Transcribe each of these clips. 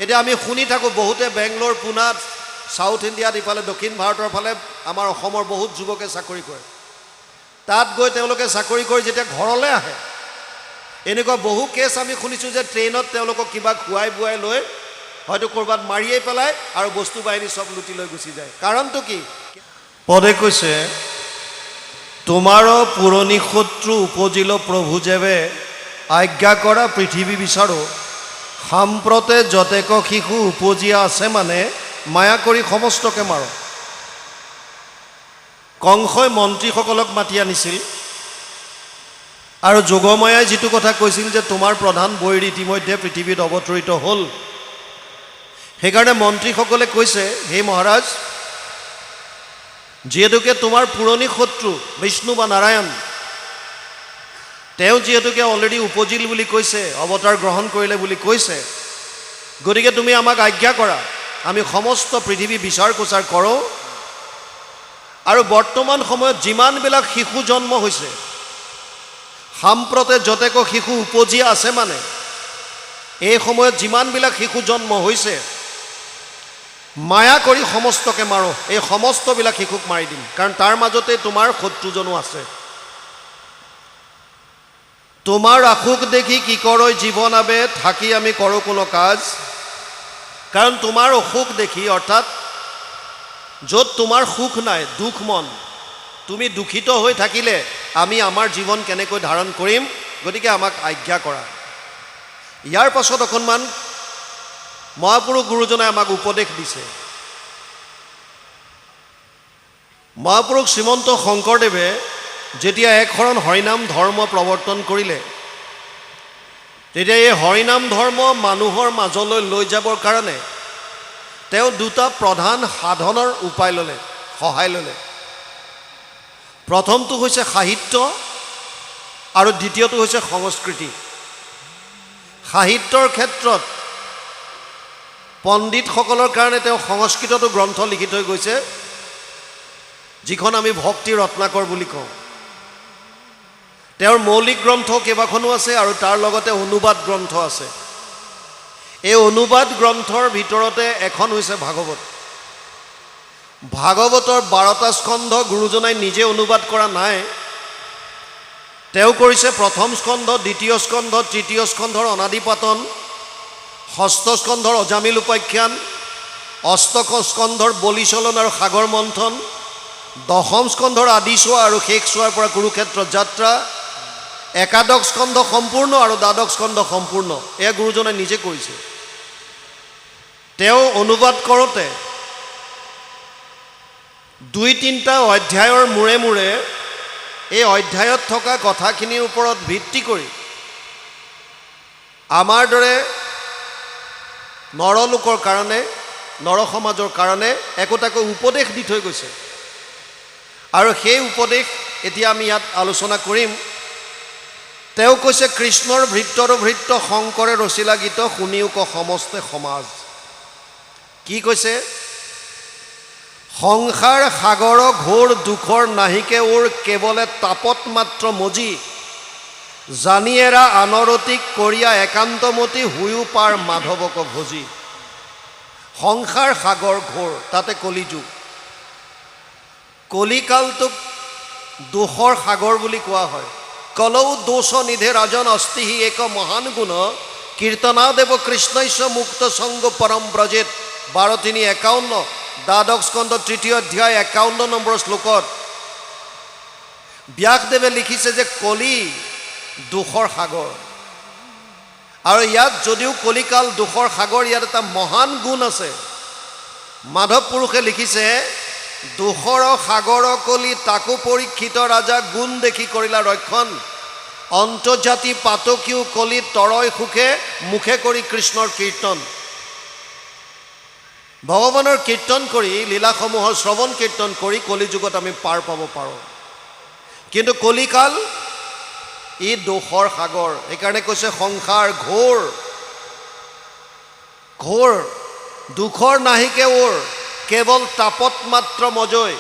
এতিয়া আমি শুনি থাকোঁ বহুতে বেংগলোৰ পুনাত সাউথ ইণ্ডিয়াত ইফালে দক্ষিণ ভাৰতৰ ফালে আমাৰ অসমৰ বহুত যুৱকে চাকৰি কৰে তাত গৈ তেওঁলোকে চাকৰি কৰি যেতিয়া ঘৰলৈ আহে এনেকুৱা বহু কেছ আমি শুনিছোঁ যে ট্ৰেইনত তেওঁলোকক কিবা খুৱাই বুৱাই লৈ হয়তো ক'ৰবাত মাৰিয়েই পেলায় আৰু বস্তু বাহিনী চব লুটি লৈ গুচি যায় কাৰণটো কি পদে কৈছে তোমাৰো পুৰণি শত্ৰু উপজিল প্ৰভু যেবে আজ্ঞা কৰা পৃথিৱী বিচাৰো সাম্প্ৰতে যতেক শিশু উপজিয়া আছে মানে মায়া কৰি সমস্তকে মাৰো কংসই মন্ত্ৰীসকলক মাতি আনিছিল আৰু যোগমায়াই যিটো কথা কৈছিল যে তোমাৰ প্ৰধান বৈৰী ইতিমধ্যে পৃথিৱীত অৱতৰিত হ'ল সেইকাৰণে মন্ত্ৰীসকলে কৈছে হে মহাৰাজ যিহেতুকে তোমাৰ পুৰণি শত্ৰু বিষ্ণু বা নাৰায়ণ তেওঁ যিহেতুকে অলৰেডি উপজিল বুলি কৈছে অৱতাৰ গ্ৰহণ কৰিলে বুলি কৈছে গতিকে তুমি আমাক আজ্ঞা কৰা আমি সমস্ত পৃথিৱী বিচাৰ কোচাৰ কৰোঁ আৰু বৰ্তমান সময়ত যিমানবিলাক শিশু জন্ম হৈছে সাম্প্ৰতে যতেক শিশু উপজিয়া আছে মানে এই সময়ত যিমানবিলাক শিশু জন্ম হৈছে মায়া কৰি সমস্তকে মাৰো এই সমস্তবিলাক শিশুক মাৰি দিম কাৰণ তাৰ মাজতে তোমাৰ শত্ৰুজনো আছে তোমাৰ আশুক দেখি কি কৰৈ জীৱন আবে থাকি আমি কৰোঁ কোনো কাজ কাৰণ তোমাৰ অসুখ দেখি অৰ্থাৎ য'ত তোমাৰ সুখ নাই দুখ মন তুমি দুখিত হৈ থাকিলে আমি আমাৰ জীৱন কেনেকৈ ধাৰণ কৰিম গতিকে আমাক আজ্ঞা কৰা ইয়াৰ পাছত অকণমান মহাপুৰুষ গুৰুজনাই আমাক উপদেশ দিছে মহাপুৰুষ শ্ৰীমন্ত শংকৰদেৱে যেতিয়া একশৰণ হৰিনাম ধৰ্ম প্ৰৱৰ্তন কৰিলে তেতিয়া এই হৰিনাম ধৰ্ম মানুহৰ মাজলৈ লৈ যাবৰ কাৰণে তেওঁ দুটা প্ৰধান সাধনৰ উপায় ল'লে সহায় ল'লে প্ৰথমটো হৈছে সাহিত্য আৰু দ্বিতীয়টো হৈছে সংস্কৃতি সাহিত্যৰ ক্ষেত্ৰত পণ্ডিতসকলৰ কাৰণে তেওঁ সংস্কৃতটো গ্ৰন্থ লিখি থৈ গৈছে যিখন আমি ভক্তি ৰত্নাকৰ বুলি কওঁ তেওঁৰ মৌলিক গ্ৰন্থ কেইবাখনো আছে আৰু তাৰ লগতে অনুবাদ গ্ৰন্থ আছে এই অনুবাদ গ্ৰন্থৰ ভিতৰতে এখন হৈছে ভাগৱত ভাগৱতৰ 12টা স্কন্ধ গুৰুজনাই নিজে অনুবাদ কৰা নাই তেওঁ কৰিছে প্ৰথম স্কন্ধ দ্বিতীয় স্কন্ধ তৃতীয় স্কন্ধৰ অনাদিপাতন ষষ্ঠ স্কন্ধৰ অজামিল উপাখ্যান অষ্টক স্কন্ধৰ বলিচলন আৰু সাগৰ মন্থন দশম স্কন্ধৰ আদিচোৱা আৰু শেষ চোৱাৰ পৰা কুৰুক্ষেত্ৰত যাত্ৰা একাদশ স্কন্ধ সম্পূৰ্ণ আৰু দ্বাদশ স্কন্ধ সম্পূৰ্ণ এয়া গুৰুজনাই নিজে কৰিছে তেওঁ অনুবাদ কৰোঁতে 2-3টা অধ্যায়ৰ মূৰে মূৰে এই অধ্যায়ত থকা কথাখিনিৰ ওপৰত ভিত্তি কৰি আমাৰ দৰে নৰলোকৰ কাৰণে নৰ সমাজৰ কাৰণে একোটাকৈ উপদেশ দি থৈ গৈছে আৰু সেই উপদেশ এতিয়া আমি ইয়াত আলোচনা কৰিম তেওঁ কৈছে কৃষ্ণৰ ভৃত্যৰো ভৃত্য শংকৰে ৰচিলা গীত শুনিওক সমস্তে সমাজ কি কৈছে সংসাৰ সাগৰ ঘোৰ দুখৰ নাহিকে ওৰ কেৱলে তাপত মাত্ৰ মজি জানিয়েৰা আনৰতিক কৰিয়া একান্তমতি হুয়ো পাৰ মাধৱক ভজি সংসাৰ সাগৰ ঘোৰ তাতে কলিযুগ কলিকালটোক দোষৰ সাগৰ বুলি কোৱা হয় কলৌ দোষ নিধে ৰাজন অস্তিহি এক মহান গুণ কীৰ্তনাদেৱ কৃষ্ণৈশ্ব মুক্ত সংগ পৰম ব্ৰজেত 12:3-51 দ্বাদশ স্কন্ধ 3য় অধ্যায় 51 নম্বৰ শ্লোকত ব্যাসদেৱে লিখিছে যে কলি দুখৰ সাগৰ আৰু ইয়াত যদিও কলিকাল দুখৰ সাগৰ ইয়াত এটা মহান গুণ আছে মাধৱ পুৰুষে লিখিছে দুখৰ সাগৰ কলি তাকো পৰীক্ষিত ৰাজা গুণ দেখি কৰিলা ৰক্ষণ অন্তৰ্জাতি পাতকীও কলি তৰয় সুখে মুখে কৰি কৃষ্ণৰ কীৰ্তন ভগৱানৰ কীৰ্তন কৰি লীলাসমূহৰ শ্ৰৱণ কীৰ্তন কৰি কলিযুগত আমি পাৰ পাব পাৰোঁ কিন্তু কলিকাল ই দোষৰ সাগৰ সেইকাৰণে কৈছে সংসাৰ ঘোৰ ঘোৰ দুখৰ নাহিকে ওৰ কেৱল তাপত মাত্ৰ মজৈ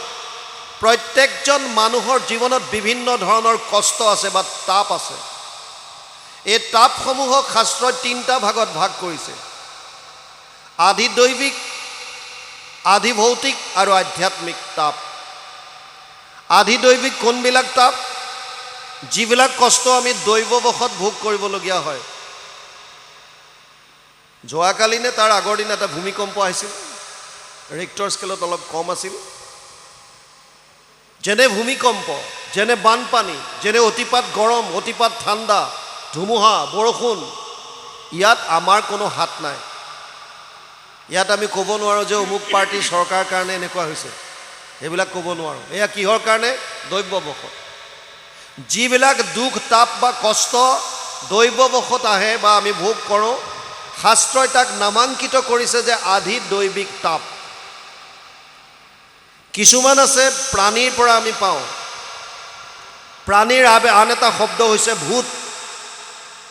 প্ৰত্যেকজন মানুহৰ জীৱনত বিভিন্ন ধৰণৰ কষ্ট আছে বা তাপ আছে এই তাপসমূহক শাস্ত্ৰই 3টা ভাগত ভাগ কৰিছে আধিদৈবিক, আধিভৌতিক আৰু আধ্যাত্মিক তাপ। আধিদৈবিক কোনবিলাক তাপ? যিবিলাক কষ্ট আমি দৈৱবশত ভোগ কৰিবলগীয়া হয়। যোৱাকালি নে তাৰ আগৰ দিন এটা ভূমিকম্প আহিছিল, ৰিক্টাৰ স্কেলত অলপ কম আছিল। যেনে ভূমিকম্প, যেনে বানপানী, যেনে অতিপাত গৰম, অতিপাত ঠাণ্ডা, ধুমুহা, বৰষুণ, ইয়াত আমাৰ কোনো হাত নাই। ইয়াত আমি ক'ব নোৱাৰোঁ যে অমুক পাৰ্টি চৰকাৰৰ কাৰণে এনেকুৱা হৈছে, সেইবিলাক ক'ব নোৱাৰোঁ। এয়া কিহৰ কাৰণে? দৈৱবশত। যিবিলাক দুখ, তাপ বা কষ্ট দৈৱবশত আহে বা আমি ভোগ কৰোঁ, শাস্ত্ৰই তাক নামাংকিত কৰিছে যে আধিদৈবিক তাপ। কিছুমান আছে প্ৰাণীৰ পৰা আমি পাওঁ। প্ৰাণীৰ আন এটা শব্দ হৈছে ভূত।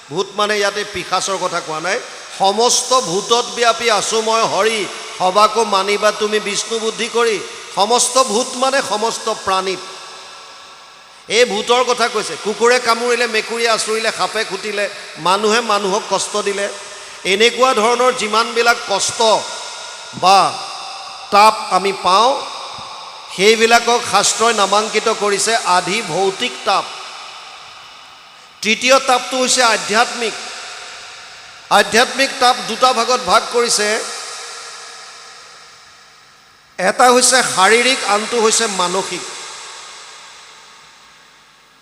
ভূত মানে ইয়াতে পিশাচৰ কথা কোৱা নাই। সমস্ত ভূতত ব্যাপী আছো মই হৰি, সবাকো মানিবা তুমি বিষ্ণু বুদ্ধি কৰি। সমস্ত ভূত মানে সমস্ত প্ৰাণীত। এই ভূতৰ কথা কৈছে। কুকুৰে কামুৰিলে, মেকুৰীয়ে আঁচুৰিলে, সাপে খুটিলে, মানুহে মানুহক কষ্ট দিলে, এনেকুৱা ধৰণৰ যিমানবিলাক কষ্ট বা তাপ আমি পাওঁ, সেইবিলাকক শাস্ত্ৰই নামাংকিত কৰিছে আধি ভৌতিক তাপ। তৃতীয় তাপটো হৈছে আধ্যাত্মিক। আধ্যাত্মিক তাপ দুটা ভাগত ভাগ কৰিছে। এটা হৈছে শাৰীৰিক, আনটো হৈছে মানসিক।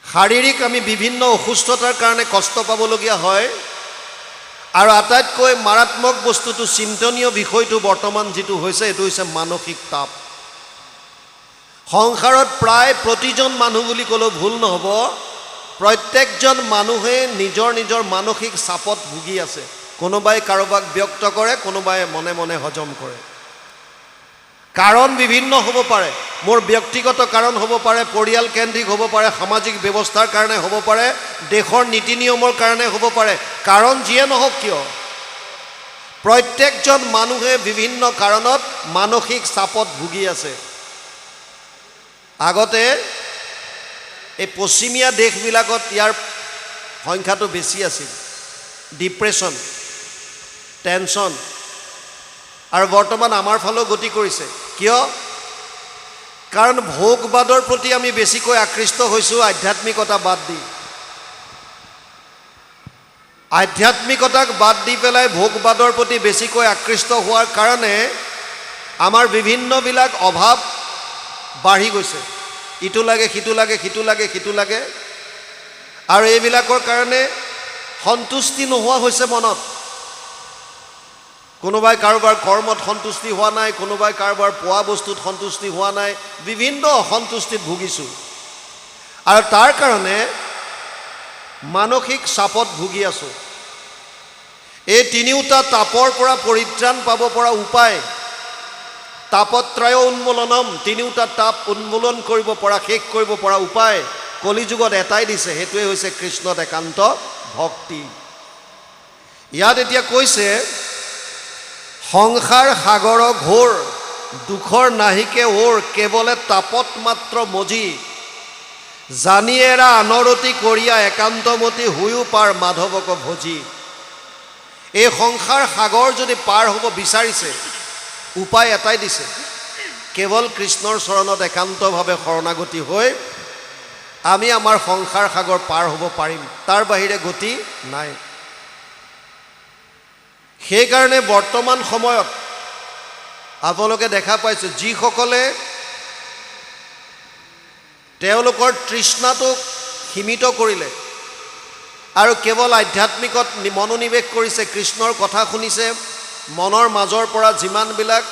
শাৰীৰিক আমি বিভিন্ন অসুস্থতাৰ কাৰণে কষ্ট পাবলগীয়া হয়, আৰু আটাইতকৈ মাৰাত্মক বস্তুটো, চিন্তনীয় বিষয়টো বৰ্তমান যিটো হৈছে, এইটো হৈছে মানসিক তাপ। সংসাৰত প্ৰায় প্ৰতিজন মানুহ বুলি ক'লেও ভুল নহ'ব, প্ৰত্যেকজন মানুহে নিজৰ নিজৰ মানসিক চাপত ভুগি আছে। কোনোবাই কাৰোবাক ব্যক্ত কৰে, কোনোবাই মনে মনে হজম কৰে। কাৰণ বিভিন্ন হ'ব পাৰে। মোৰ ব্যক্তিগত কাৰণ হ'ব পাৰে, পৰিয়াল কেন্দ্ৰিক হ'ব পাৰে, সামাজিক ব্যৱস্থাৰ কাৰণে হ'ব পাৰে, দেশৰ নীতি নিয়মৰ কাৰণে হ'ব পাৰে। কাৰণ যিয়ে নহওক কিয়, প্ৰত্যেকজন মানুহে বিভিন্ন কাৰণত মানসিক চাপত ভুগি আছে। আগতে এই পশ্চিমীয়া দেশবিলাকত ইয়াৰ সংখ্যাটো বেছি আছিল, ডিপ্ৰেশ্যন, টেনশ্যন, আৰু বৰ্তমান আমাৰ ফালেও গতি কৰিছে। কিয়? কাৰণ ভোগবাদৰ প্ৰতি আমি বেছিকৈ আকৃষ্ট হৈছোঁ, আধ্যাত্মিকতা বাদ দি। আধ্যাত্মিকতাক বাদ দি পেলাই ভোগবাদৰ প্ৰতি বেছিকৈ আকৃষ্ট হোৱাৰ কাৰণে আমাৰ বিভিন্নবিলাক অভাৱ বাঢ়ি গৈছে। ইটো লাগে, সিটো লাগে, সিটো লাগে, সিটো লাগে, আৰু এইবিলাকৰ কাৰণে সন্তুষ্টি নোহোৱা হৈছে মনত। কোনোবাই কাৰোবাৰ কৰ্মত সন্তুষ্টি হোৱা নাই, কোনোবাই কাৰোবাৰ পোৱা বস্তুত সন্তুষ্টি হোৱা নাই, বিভিন্ন অসন্তুষ্টিত ভুগিছোঁ, আৰু তাৰ কাৰণে মানসিক চাপত ভুগি আছোঁ। এই তিনিওটা তাপৰ পৰা পৰিত্ৰাণ পাব পৰা উপায়, তাপত্ৰয় উন্মূলনম, তিনিওটা তাপ উন্মূলন কৰিব পৰা, শেষ কৰিব পৰা উপায় কলিযুগত এটাই দিছে, সেইটোৱে হৈছে কৃষ্ণত একান্ত ভক্তি। ইয়াত এতিয়া কৈছে, সংসাৰ সাগৰ ঘোৰ, দুখৰ নাহিকে ওৰ, কেৱলে তাপত মাত্ৰ মজি, জানি এৰা আনৰতি কৰিয়া একান্তমতি হুয়ো পাৰ মাধৱক ভজি। এই সংসাৰ সাগৰ যদি পাৰ হ'ব বিচাৰিছে, উপায় এটাই দিছে, কেৱল কৃষ্ণৰ চৰণত একান্তভাৱে শৰণাগতি হৈ আমি আমাৰ সংসাৰ সাগৰ পাৰ হ'ব পাৰিম, তাৰ বাহিৰে গতি নাই। সেইকাৰণে বৰ্তমান সময়ত আপোনালোকে দেখা পাইছে, যিসকলে তেওঁলোকৰ তৃষ্ণাটোক সীমিত কৰিলে আৰু কেৱল আধ্যাত্মিকত মনোনিৱেশ কৰিছে, কৃষ্ণৰ কথা শুনিছে, মনৰ মাজৰ পৰা যিমানবিলাক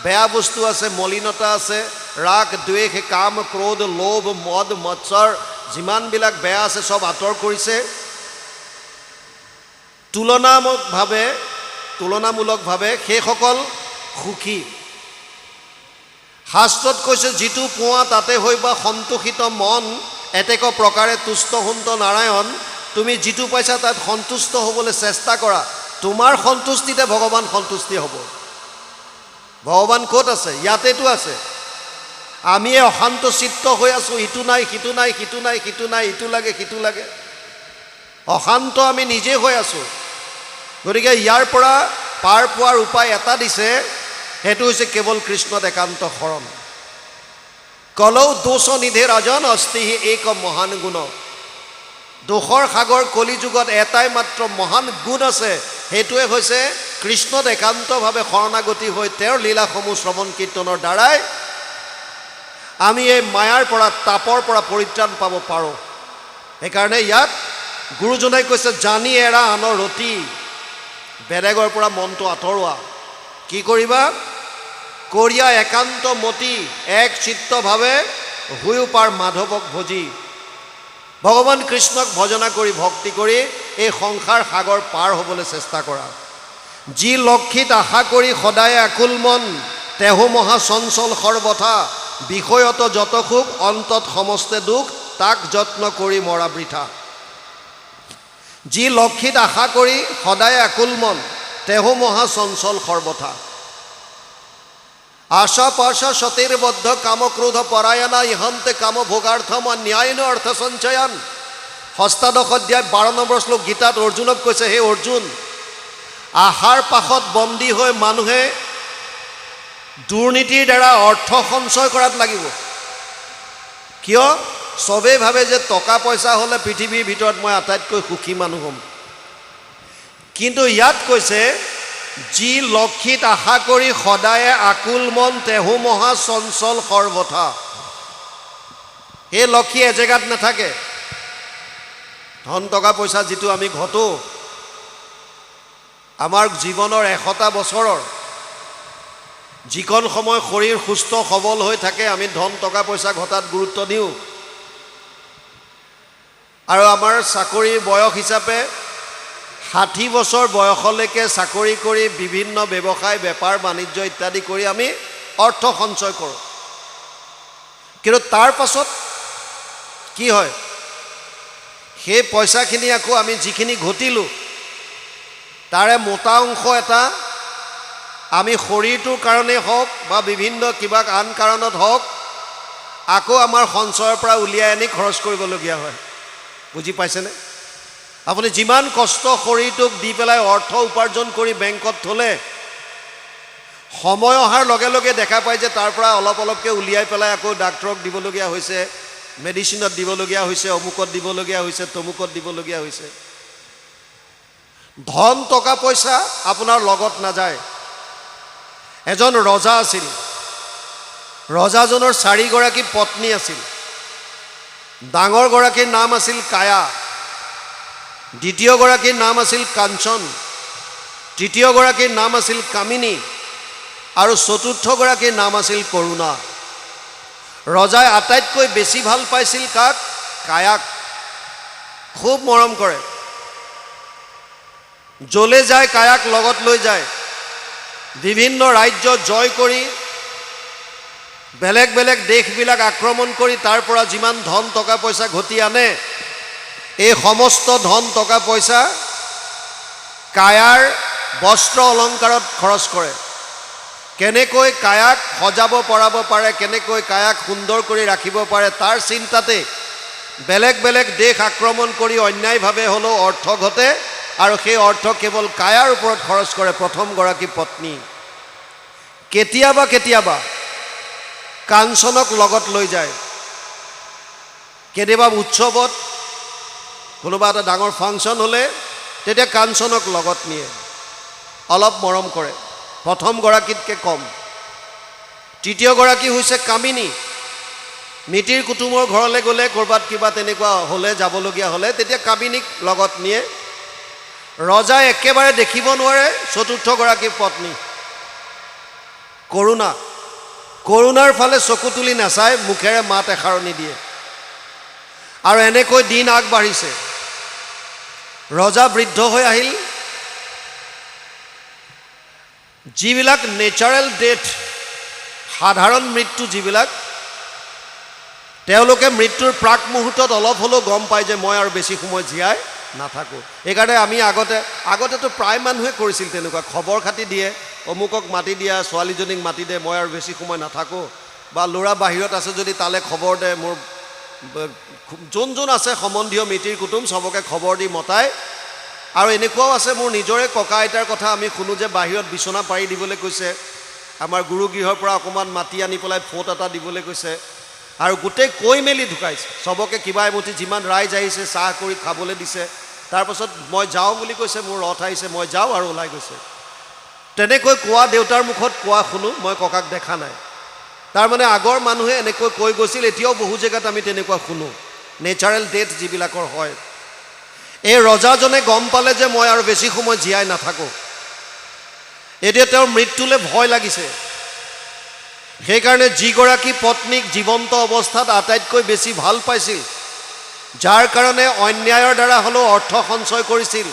বেয়া বস্তু আছে, মলিনতা আছে, ৰাগ, দ্বেষ, কাম, ক্ৰোধ, লোভ, মদ, মৎসৰ, যিমানবিলাক বেয়া আছে চব আঁতৰ কৰিছে, তুলনামূলকভাৱে সেইসকল সুখী। শাস্ত্ৰত কৈছে, যিটো পোৱা তাতে হৈবা সন্তোষিত মন, এতেক প্ৰকাৰে তুষ্ট সুন্ত নাৰায়ণ। তুমি যিটো পাইছা তাত সন্তুষ্ট হ'বলৈ চেষ্টা কৰা, তোমাৰ সন্তুষ্টিতে ভগৱান সন্তুষ্টি হ'ব। ভগৱান ক'ত আছে? ইয়াতেতো আছে। আমি অশান্ত চিত্ত হৈ আছোঁ, ইটো নাই, সিটো নাই, সিটো নাই, সিটো নাই, ইটো লাগে, সিটো লাগে, অশান্ত আমি নিজে হৈ আছোঁ। গতিকে ইয়াৰ পৰা পাৰ পোৱাৰ উপায় এটা দিছে, সেইটো হৈছে কেৱল কৃষ্ণত একান্ত শৰণ। কলৌ দোষ নিধে ৰাজন অস্তিহি এক মহান গুণ। দোষৰ সাগৰ কলিযুগত এটাই মাত্ৰ মহান গুণ আছে, সেইটোৱে হৈছে কৃষ্ণত একান্তভাৱে শৰণাগতি হৈ তেওঁৰ লীলাসমূহ শ্ৰৱণ কীৰ্তনৰ দ্বাৰাই আমি এই মায়াৰ পৰা, তাপৰ পৰা পৰিত্ৰাণ পাব পাৰোঁ। সেইকাৰণে ইয়াত গুৰুজনাই কৈছে, জানি এৰা আনৰ ৰতি, বেলেগৰ পৰা মনটো আঁতৰোৱা। কি কৰিবা? কৰিয়া একান্ত মতি, এক চিত্তভাৱে হুয়ো পাৰ মাধৱক ভজি। ভগৱান কৃষ্ণক ভজনা কৰি, ভক্তি কৰি এই সংসাৰ সাগৰ পাৰ হ'বলৈ চেষ্টা কৰা। যি লক্ষিত আশা কৰি সদায় আকুল মন, তেহু মহা চঞ্চল সৰ্বথা। বিষয়ত যত সুখ, অন্তত সমস্তে দুখ, তাক যত্ন কৰি মৰা বৃথা। যি লক্ষিত আশা কৰি সদায় আকুল মন, তেহু মহা চঞ্চল সৰ্বথা। আশা পাশা সতীৰ্বদ্ধ কামক্ৰোধ পৰায়ণা, ইহন্তে কাম ভোগাৰ্থম ন্যায়ন অৰ্থ সঞ্চয়ন। ষষ্ঠাদশ অধ্যায় 12 নম্বৰ শ্লোক গীতাত অৰ্জুনক কৈছে, হে অৰ্জুন, আশাৰ পাশত বন্দী হৈ মানুহে দুৰ্নীতিৰ দ্বাৰা অৰ্থ সঞ্চয় কৰাত লাগিব। কিয়? চবেই ভাবে যে টকা পইচা হ'লে পৃথিৱীৰ ভিতৰত মই আটাইতকৈ সুখী মানুহ হ'ম। কিন্তু ইয়াত কৈছে, যি লক্ষিত আশা কৰি সদায়ে আকুল মন, তেহু মহা চঞ্চল সৰ্বথা। সেই লক্ষী এজেগাত নাথাকে। ধন টকা পইচা যিটো আমি ঘটো, আমাৰ জীৱনৰ 100টা বছৰৰ যিকণ সময় শৰীৰ সুস্থ সবল হৈ থাকে, আমি ধন টকা পইচা ঘটাত গুৰুত্ব দিওঁ। আৰু আমাৰ চাকৰিৰ বয়স হিচাপে 60 বছৰ বয়সলৈকে চাকৰি কৰি বিভিন্ন ব্যৱসায়, বেপাৰ বাণিজ্য ইত্যাদি কৰি আমি অৰ্থ সঞ্চয় কৰোঁ। কিন্তু তাৰ পাছত কি হয়? সেই পইচাখিনি আকৌ আমি যিখিনি ঘটিলোঁ, তাৰে মোটা অংশ এটা আমি শৰীৰটোৰ কাৰণে হওক বা বিভিন্ন কিবা আন কাৰণত হওক, আকৌ আমাৰ সঞ্চয়ৰ পৰা উলিয়াই আনি খৰচ কৰিবলগীয়া হয়। বুজি পাইছেনে? আপুনি যিমান কষ্ট শৰীৰটোক দি পেলাই অৰ্থ উপাৰ্জন কৰি বেংকত থ'লে, সময় অহাৰ লগে লগে দেখা পায় যে তাৰ পৰা অলপ অলপকৈ উলিয়াই পেলাই আকৌ ডাক্তৰক দিবলগীয়া হৈছে, মেডিচিনত দিবলগীয়া হৈছে, অমুকত দিবলগীয়া হৈছে, তমুকত দিবলগীয়া হৈছে। ধন টকা পইচা আপোনাৰ লগত নাযায়। এজন ৰজা আছিল। ৰজাজনৰ 4গৰাকী পত্নী আছিল। ডাঙৰ গৰাকীৰ নাম আছিল কায়া, দ্বিতীয় গৰাকীৰ নাম আছিল কাঞ্চন, তৃতীয় গৰাকীৰ নাম আছিল কামিনী, আৰু চতুৰ্থ গৰাকীৰ নাম আছিল কৰুণা। ৰজাই আটাইতকৈ বেছি ভাল পাইছিল কাক? কায়াক। খুব মৰম কৰে। যলে যায় কায়াক লগত লৈ যায়। বিভিন্ন ৰাজ্য জয় কৰি, বেলেগ বেলেগ দেশবিলাক আক্ৰমণ কৰি তাৰ পৰা যিমান ধন টকা পইচা ঘটি আনে, এই সমস্ত ধন টকা পইচা কায়াৰ বস্ত্ৰ অলংকাৰত খৰচ কৰে। কেনেকৈ কায়াক সজাব পৰাব পাৰে, কেনেকৈ কায়াক সুন্দৰ কৰি ৰাখিব পাৰে, তাৰ চিন্তাতে বেলেগ বেলেগ দেশ আক্ৰমণ কৰি অন্যায়ভাৱে হ'লেও অৰ্থ ঘটে, আৰু সেই অৰ্থ কেৱল কায়াৰ ওপৰত খৰচ কৰে প্ৰথমগৰাকী পত্নী। কেতিয়াবা কেতিয়াবা কাঞ্চনক লগত লৈ যায়। কেতিয়াবা উৎসৱত কোনোবা এটা ডাঙৰ ফাংচন হ'লে তেতিয়া কাঞ্চনক লগত নিয়ে, অলপ মৰম কৰে, প্ৰথমগৰাকীতকৈ কম। তৃতীয়গৰাকী হৈছে কামিনী। মিতিৰ কুটুমৰ ঘৰলৈ গ'লে, ক'ৰবাত কিবা তেনেকুৱা হ'লে, যাবলগীয়া হ'লে, তেতিয়া কামিনীক লগত নিয়ে। ৰজাই একেবাৰে দেখিব নোৱাৰে চতুৰ্থগৰাকীৰ পত্নী কৰুণা। কৰুণাৰ ফালে চকু তুলি নাচায়, মুখেৰে মাত এষাৰণি দিয়ে। আৰু এনেকৈ দিন আগবাঢ়িছে। ৰজা বৃদ্ধ হৈ আহিল। যিবিলাক নেচাৰেল ডেথ, সাধাৰণ মৃত্যু যিবিলাক, তেওঁলোকে মৃত্যুৰ প্ৰাক মুহূৰ্তত অলপ হ'লেও গম পায় যে মই আৰু বেছি সময় জীয়াই নাথাকোঁ। সেইকাৰণে আমি আগতেতো প্ৰায় মানুহে কৰিছিল তেনেকুৱা, খবৰ খাতি দিয়ে, অমুকক মাতি দিয়া, ছোৱালীজনীক মাতি দে, মই আৰু বেছি সময় নাথাকোঁ, বা ল'ৰা বাহিৰত আছে যদি তালৈ খবৰ দে, মোৰ যোন যোন আছে সম্বন্ধীয় মিতিৰ কুটুম চবকে খবৰ দি মতাই আৰু এনেকুৱাও আছে মোৰ নিজৰে ককা আইতাৰ কথা আমি শুনো যে বাহিৰত বিচনা পাৰি দিবলৈ কৈছে, আমাৰ গুৰু গৃহৰ পৰা অকণমান মাটি আনি পেলাই ফোট এটা দিবলৈ কৈছে, আৰু গোটেই কৈ মেলি ঢুকাইছে। চবকে কিবা এমুঠি যিমান ৰাইজ আহিছে চাহ কৰি খাবলৈ দিছে। তাৰপাছত মই যাওঁ বুলি কৈছে, মোৰ ৰথ আহিছে, মই যাওঁ আৰু ওলাই গৈছে। তেনেকৈ কোৱা দেউতাৰ মুখত কোৱা শুনো, মই ককাক দেখা নাই। তাৰমানে আগৰ মানুহে এনেকৈ কৈ গৈছিল, এতিয়াও বহু জেগাত আমি তেনেকুৱা শুনো, নেচাৰেল ডেথ যিবিলাকৰ হয়। এই ৰজাজনে গম পালে যে মই আৰু বেছি সময় জীয়াই নাথাকোঁ, এতিয়া তেওঁৰ মৃত্যুলৈ ভয় লাগিছে। সেইকাৰণে যিগৰাকী পত্নীক জীৱন্ত অৱস্থাত আটাইতকৈ বেছি ভাল পাইছিল, যাৰ কাৰণে অন্যায়ৰ দ্বাৰা হ'লেও অৰ্থ সঞ্চয় কৰিছিল,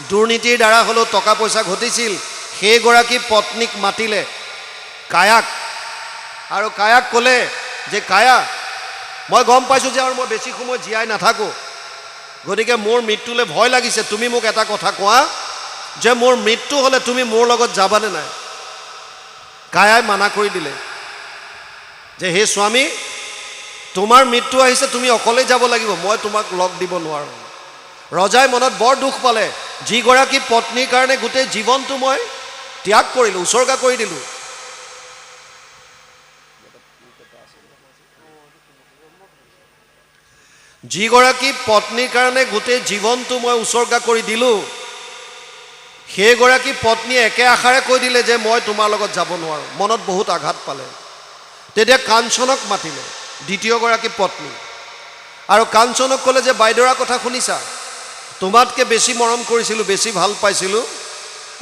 দুৰ্নীতিৰ দ্বাৰা হ'লেও টকা পইচা ঘটিছিল, সেইগৰাকী পত্নীক মাতিলে কায়াক, আৰু কায়াক ক'লে যে কায়া, মই গম পাইছোঁ যে আৰু মই বেছি সময় জীয়াই নাথাকোঁ, গতিকে মোৰ মৃত্যুলৈ ভয় লাগিছে। তুমি মোক এটা কথা কোৱা যে মোৰ মৃত্যু হ'লে তুমি মোৰ লগত যাবানে নাই? কায়াই মানা কৰি দিলে যে হে স্বামী, তোমাৰ মৃত্যু আহিছে, তুমি অকলেই যাব লাগিব, মই তোমাক লগ দিব নোৱাৰোঁ। ৰজাই মনত বৰ দুখ পালে, যিগৰাকী পত্নীৰ কাৰণে গোটেই জীৱনটো মই ত্যাগ কৰিলোঁ, উচৰ্গা কৰি দিলোঁ। যিগৰাকী পত্নীৰ কাৰণে গোটেই জীৱনটো মই উচৰ্গা কৰি দিলোঁ, সেইগৰাকী পত্নীয়ে একে আশাৰে কৈ দিলে যে মই তোমাৰ লগত যাব নোৱাৰোঁ। মনত বহুত আঘাত পালে। তেতিয়া কাঞ্চনক মাতিলে, দ্বিতীয়গৰাকী পত্নী, আৰু কাঞ্চনক ক'লে যে বাইদেউৰ কথা শুনিছা, তোমাতকৈ বেছি মৰম কৰিছিলোঁ, বেছি ভাল পাইছিলোঁ,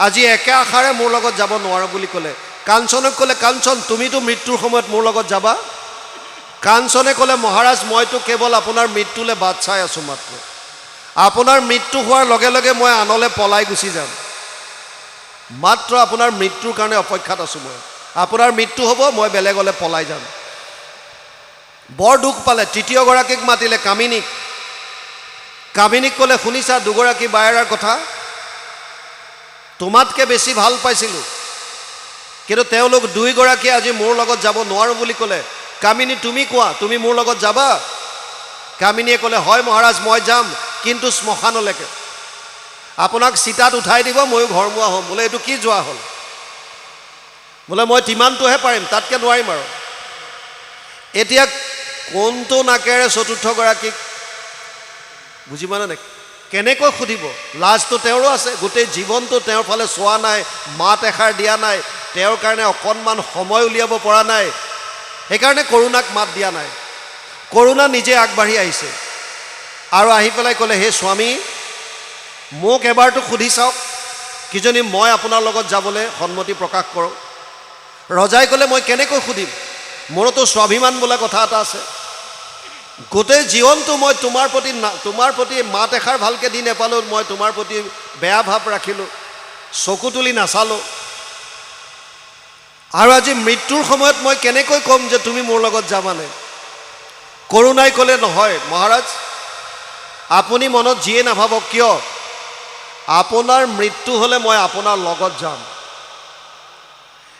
আজি একে আশাৰে মোৰ লগত যাব নোৱাৰোঁ বুলি ক'লে। কাঞ্চনক ক'লে, কাঞ্চন তুমিতো মৃত্যুৰ সময়ত মোৰ লগত যাবা? কাঞ্চনে ক'লে, মহাৰাজ মইতো কেৱল আপোনাৰ মৃত্যুলৈ বাট চাই আছোঁ মাত্ৰ, আপোনাৰ মৃত্যু হোৱাৰ লগে লগে মই আনলৈ পলাই গুচি যাম, মাত্ৰ আপোনাৰ মৃত্যুৰ কাৰণে অপেক্ষাত আছোঁ মই, আপোনাৰ মৃত্যু হ'ব, মই বেলেগলৈ পলাই যাম। বৰ দুখ পালে। তৃতীয়গৰাকীক মাতিলে, কামিনীক। কামিনীক ক'লে, শুনিছা দুগৰাকী বায়েৰাৰ কথা, তোমাতকৈ বেছি ভাল পাইছিলোঁ, কিন্তু তেওঁলোক দুইগৰাকীয়ে আজি মোৰ লগত যাব নোৱাৰোঁ বুলি ক'লে। কামিনী তুমি কোৱা, তুমি মোৰ লগত যাবা? কামিনীয়ে ক'লে, হয় মহাৰাজ মই যাম, কিন্তু শ্মশানলৈকে, আপোনাক চিতাত উঠাই দিব, ময়ো ঘৰমুৱা হ'ম। বোলে এইটো কি যোৱা হ'ল? বোলে মই তিমানটোহে পাৰিম, তাতকৈ নোৱাৰিম আৰু। এতিয়া কোনটো নাকেৰে চতুৰ্থগৰাকীক বুজি মানে নাই, কেনেকৈ সুধিব? লাজটো তেওঁৰো আছে, গোটেই জীৱনটো তেওঁৰ ফালে চোৱা নাই, মাত এষাৰ দিয়া নাই, তেওঁৰ কাৰণে অকণমান সময় উলিয়াব পৰা নাই, সেইকাৰণে কৰুণাক মাত দিয়া নাই। কৰুণা নিজে আগবাঢ়ি আহিছে আৰু আহি পেলাই ক'লে, হে স্বামী, মোক এবাৰটো সুধি চাওক, কিজনী মই আপোনাৰ লগত যাবলৈ সন্মতি প্ৰকাশ কৰোঁ। ৰজাই ক'লে, মই কেনেকৈ সুধিম, মোৰতো স্বাভিমান বোলা কথা এটা আছে, গোটেই জীৱনটো মই তোমাৰ প্ৰতি মাত এষাৰ ভালকৈ দি নেপালোঁ, মই তোমাৰ প্ৰতি বেয়া ভাৱ ৰাখিলোঁ, চকু তুলি নাচালোঁ, আৰু আজি মৃত্যুৰ সময়ত মই কেনেকৈ ক'ম যে তুমি মোৰ লগত যাবানে? কৰুণাই ক'লে, নহয় মহাৰাজ, আপুনি মনত যিয়ে নাভাবক কিয়, আপোনাৰ মৃত্যু হ'লে মই আপোনাৰ লগত যাম।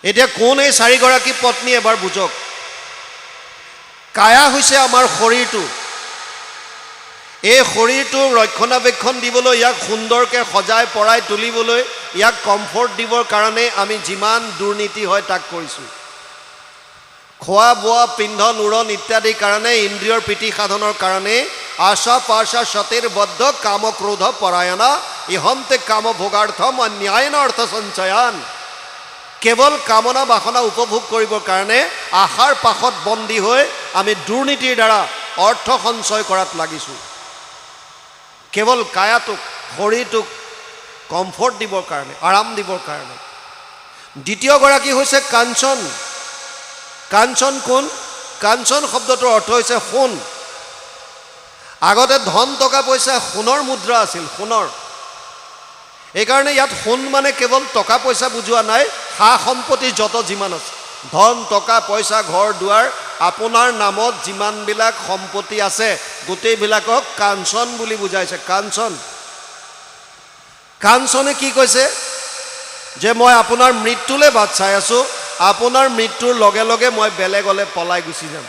এতিয়া কোন এই চাৰিগৰাকী পত্নী এবাৰ বুজক। কায়া হৈছে আমাৰ শৰীৰটো, এই শৰীৰটোৰ ৰক্ষণাবেক্ষণ দিবলৈ, ইয়াক সুন্দৰকৈ সজাই পৰাই তুলিবলৈ, ইয়াক কমফৰ্ট দিবৰ কাৰণে আমি যিমান দুৰ্নীতি হয় তাক কৰিছোঁ। খোৱা বোৱা, পিন্ধন উৰণ ইত্যাদিৰ কাৰণে, ইন্দ্ৰিয়ৰ প্ৰীতি সাধনৰ কাৰণে, আশা পাশা সতেৰ বদ্ধ কাম ক্ৰোধ পৰায়ণা ইহন্তে কাম ভোগাৰ্থম অন্যায়ন অৰ্থ সঞ্চয়ান। কেৱল কামনা বাসনা উপভোগ কৰিবৰ কাৰণে আশাৰ পাশত বন্দী হৈ আমি দুৰ্নীতিৰ দ্বাৰা অৰ্থ সঞ্চয় কৰাত লাগিছোঁ, কেৱল কায়াটোক, শৰীৰটোক কমফৰ্ট দিবৰ কাৰণে, আৰাম দিবৰ কাৰণে। দ্বিতীয়গৰাকী হৈছে কাঞ্চন। কাঞ্চন কোন? কাঞ্চন শব্দটোৰ অৰ্থ হৈছে সোণ। আগতে ধন টকা পইচা সোণৰ মুদ্ৰা আছিল, সোণৰ। এইকাৰণে ইয়াত সোণ মানে কেৱল টকা পইচা বুজোৱা নাই, সা সম্পত্তি যত যিমান আছে, ধন টকা পইচা ঘৰ দুৱাৰ, আপোনাৰ নামত যিমানবিলাক সম্পত্তি আছে গোটেইবিলাকক কাঞ্চন বুলি বুজাইছে। কাঞ্চন। কাঞ্চনে কি কৈছে যে মই আপোনাৰ মৃত্যুলৈ বাট চাই আছোঁ, আপোনাৰ মৃত্যুৰ লগে লগে মই বেলেগলৈ পলাই গুচি যাম।